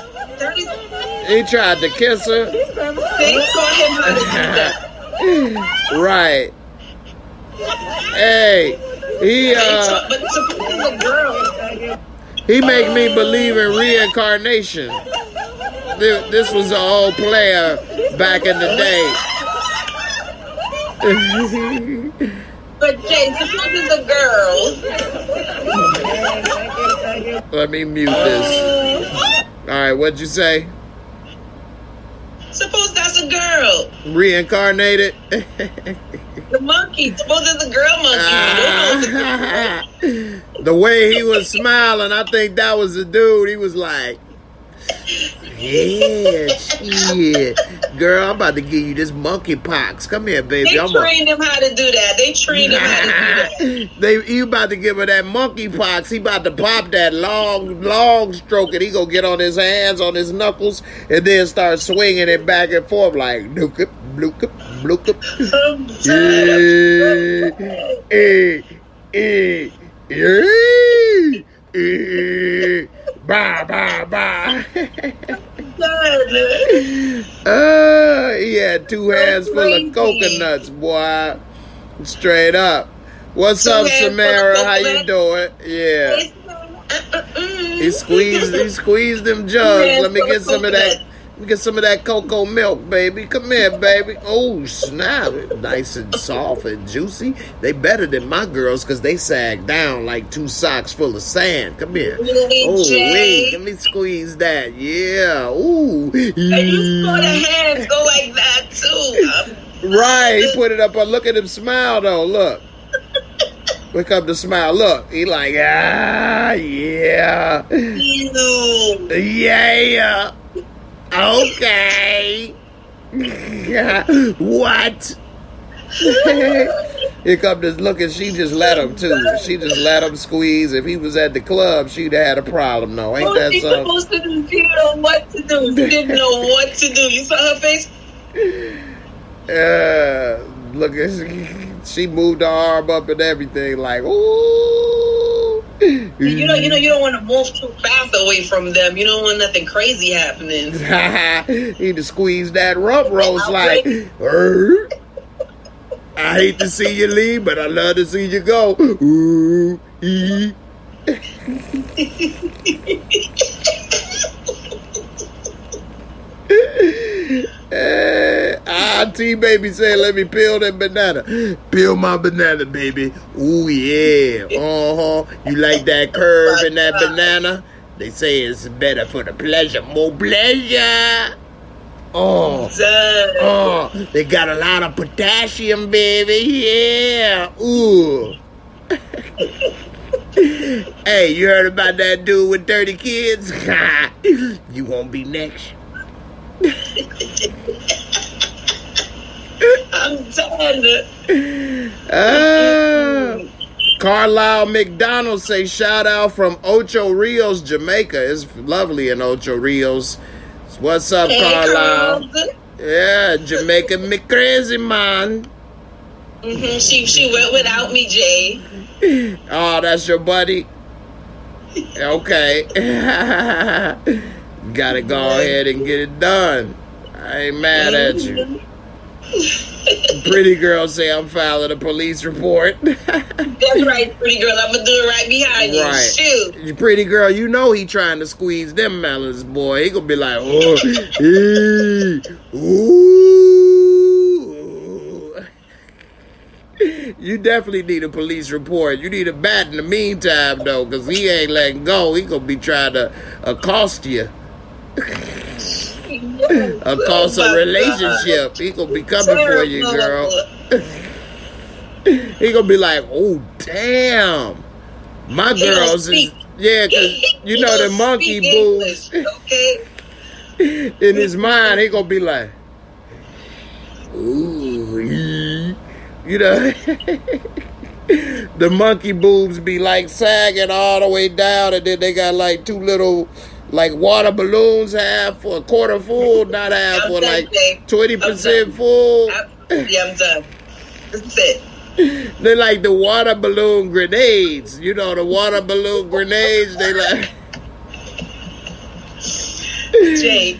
He tried to kiss her. They taught him how to do that. Right. Hey, But supposing the girl. he make me believe in reincarnation. This was an old player back in the day. But Jay, supposing the girl. Let me mute this. All right, what'd you say? Suppose that's a girl. Reincarnated? The monkey. Suppose it's a girl monkey. The way he was smiling, I think that was the dude. He was like, yeah, shit. Girl, I'm about to give you this monkey pox. Come here, baby. They trained him how to do that. They trained him how to do that. You about to give her that monkey pox. He about to pop that long stroke, and he gonna get on his hands, on his knuckles, and then start swinging it back and forth like bloop, bloop, bloop. Bye, bye, bye. He had 2 hands full of coconuts, boy. Straight up. What's up, Samara? How you doing? Yeah. He squeezed them jugs. Let me get some of that. Get some of that cocoa milk, baby. Come here, baby. Oh, snap. Nice and soft and juicy. They better than my girls because they sag down like 2 socks full of sand. Come here. Oh, wait. Let me squeeze that. Yeah. Ooh. And you saw the hands go like that, too. Right. He put it up on. Look at him smile, though. Look. Look up the smile. Look. He like, yeah. Yeah. Okay. What? Here come this look, and she just let him too. She just let him squeeze. If he was at the club, she'd have had a problem. No, ain't that something? Supposed to do? She didn't know what to do. She didn't know what to do. You saw her face. Look, she moved her arm up and everything, like ooh. You don't want to move too fast away from them. You don't want nothing crazy happening. He just squeezed that rump roast like. I hate to see you leave, but I love to see you go. Ooh, T-Baby said, let me peel that banana. Peel my banana, baby. Ooh, yeah. You like that curve in that banana? They say it's better for the pleasure. More pleasure. They got a lot of potassium, baby. Yeah. Ooh. Hey, you heard about that dude with 30 kids? You won't be next. I'm done. Carlisle McDonald say shout out from Ocho Rios, Jamaica. It's lovely in Ocho Rios. What's up, Hey, Carlisle? Carl. Yeah, Jamaica me crazy, man. She went without me, Jay. Oh, that's your buddy? Okay. Gotta go ahead and get it done. I ain't mad at you. Pretty girl say I'm filing a police report. That's right, pretty girl. I'm gonna do it right behind you. Right. Shoot. Pretty girl, you know he trying to squeeze them melons, boy. He gonna be like, oh, ooh. You definitely need a police report. You need a bat in the meantime, though, because he ain't letting go. He gonna be trying to accost you. Accost a relationship. He gonna be coming for you, girl. He gonna be like, oh, damn. My girls is, yeah, because, you know, the monkey boobs. Okay. In his mind, he gonna be like, ooh, you know, the monkey boobs be like sagging all the way down, and then they got like two little, like water balloons, half for a quarter full, not half for like 20% full. Yeah, I'm done. That's it. They like the water balloon grenades. You know, the water balloon grenades, they like. Jay.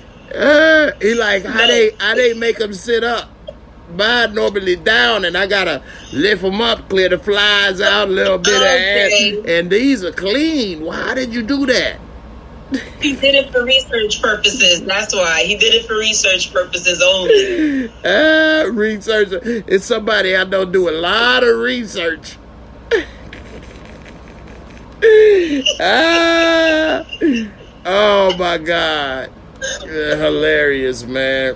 He like, how they make them sit up? Mine normally down, and I gotta lift them up, clear the flies out, a little bit of air. And these are clean. Why did you do that? He did it for research purposes. That's why. He did it for research purposes only. Research. It's somebody I know do a lot of research. Oh my God. Hilarious, man.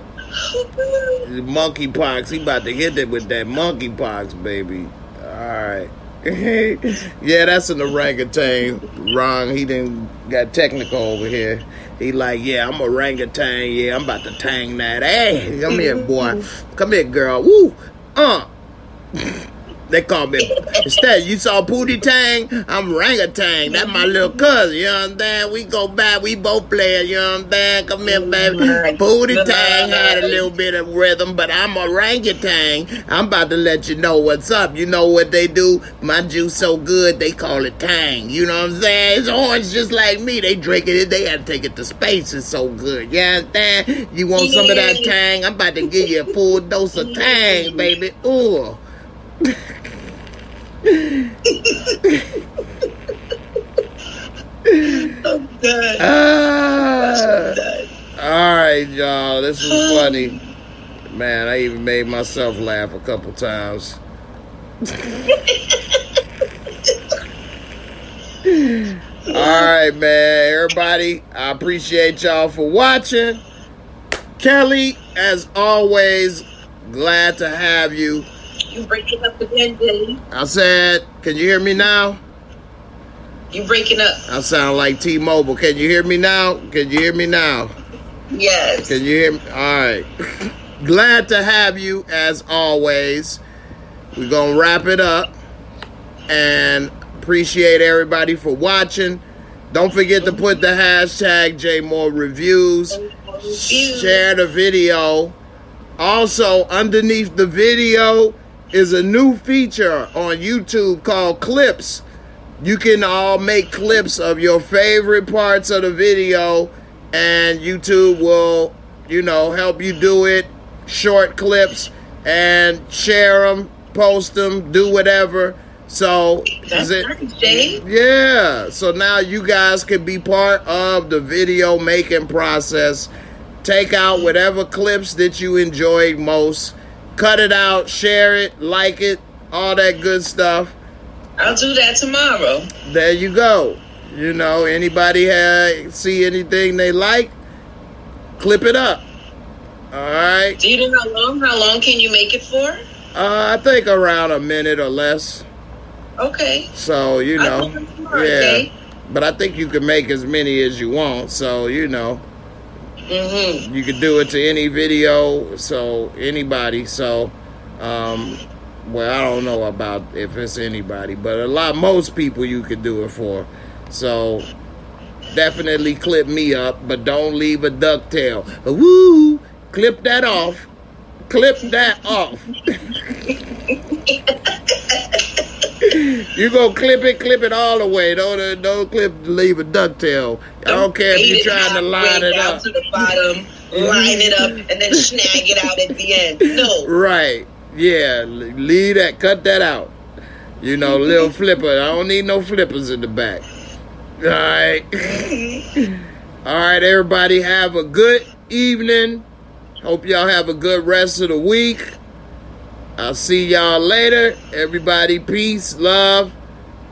Monkeypox. He about to hit it with that monkeypox, baby. Alright. Yeah, that's an orangutan. Wrong. He didn't got technical over here. He like, yeah, I'm orangutan. Yeah, I'm about to tang that. Hey, come here, boy. Come here, girl. Woo. They call me, instead, you saw Pootie Tang, I'm Orangutan. That's my little cousin, you know what I'm saying? We go back, we both play, you know what I'm saying? Come here, baby. Pootie Tang had a little bit of rhythm, but I'm Orangutan. I'm about to let you know what's up. You know what they do? My juice so good, they call it Tang. You know what I'm saying? It's orange just like me. They drink it, they had to take it to space. It's so good. You understand? You want some of that Tang? I'm about to give you a full dose of Tang, baby. Ooh. I'm done. All right, y'all. This was funny. Man, I even made myself laugh a couple times. All right, man. Everybody, I appreciate y'all for watching. Kelly, as always, glad to have you. You breaking up again, Jay? I said, can you hear me now? You breaking up? I sound like T-Mobile. Can you hear me now? Can you hear me now? Yes. Can you hear me? All right. Glad to have you, as always. We're going to wrap it up. And appreciate everybody for watching. Don't forget to put the hashtag JAYMOOREREVIEWS. Share the video. Also, underneath the video is a new feature on YouTube called Clips. You can all make clips of your favorite parts of the video, and YouTube will, you know, help you do it. Short clips, and share them, post them, do whatever. So, That's nice, Jay. yeah. So now you guys can be part of the video making process. Take out whatever clips that you enjoyed most. Cut it out, share it, like it, all that good stuff. I'll do that tomorrow. There you go. You know, anybody see anything they like, clip it up. All right. Do you know how long? How long can you make it for? I think around a minute or less. Okay. So, you know. Okay. But I think you can make as many as you want. So, you know, you can do it to any video. So, anybody. So, well, I don't know about if it's anybody, but most people you could do it for. So, definitely clip me up, but don't leave a ducktail. Woo! Clip that off. Clip that off. You go clip it all the way. Don't leave a ducktail. I don't care if you're trying to line it up. To the bottom, line it up, and then snag it out at the end. No. Right. Yeah. Leave that. Cut that out. You know, little flipper. I don't need no flippers in the back. All right. All right, everybody. Have a good evening. Hope y'all have a good rest of the week. I'll see y'all later. Everybody, peace, love,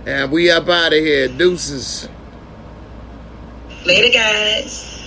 and we up out of here. Deuces. Later, guys.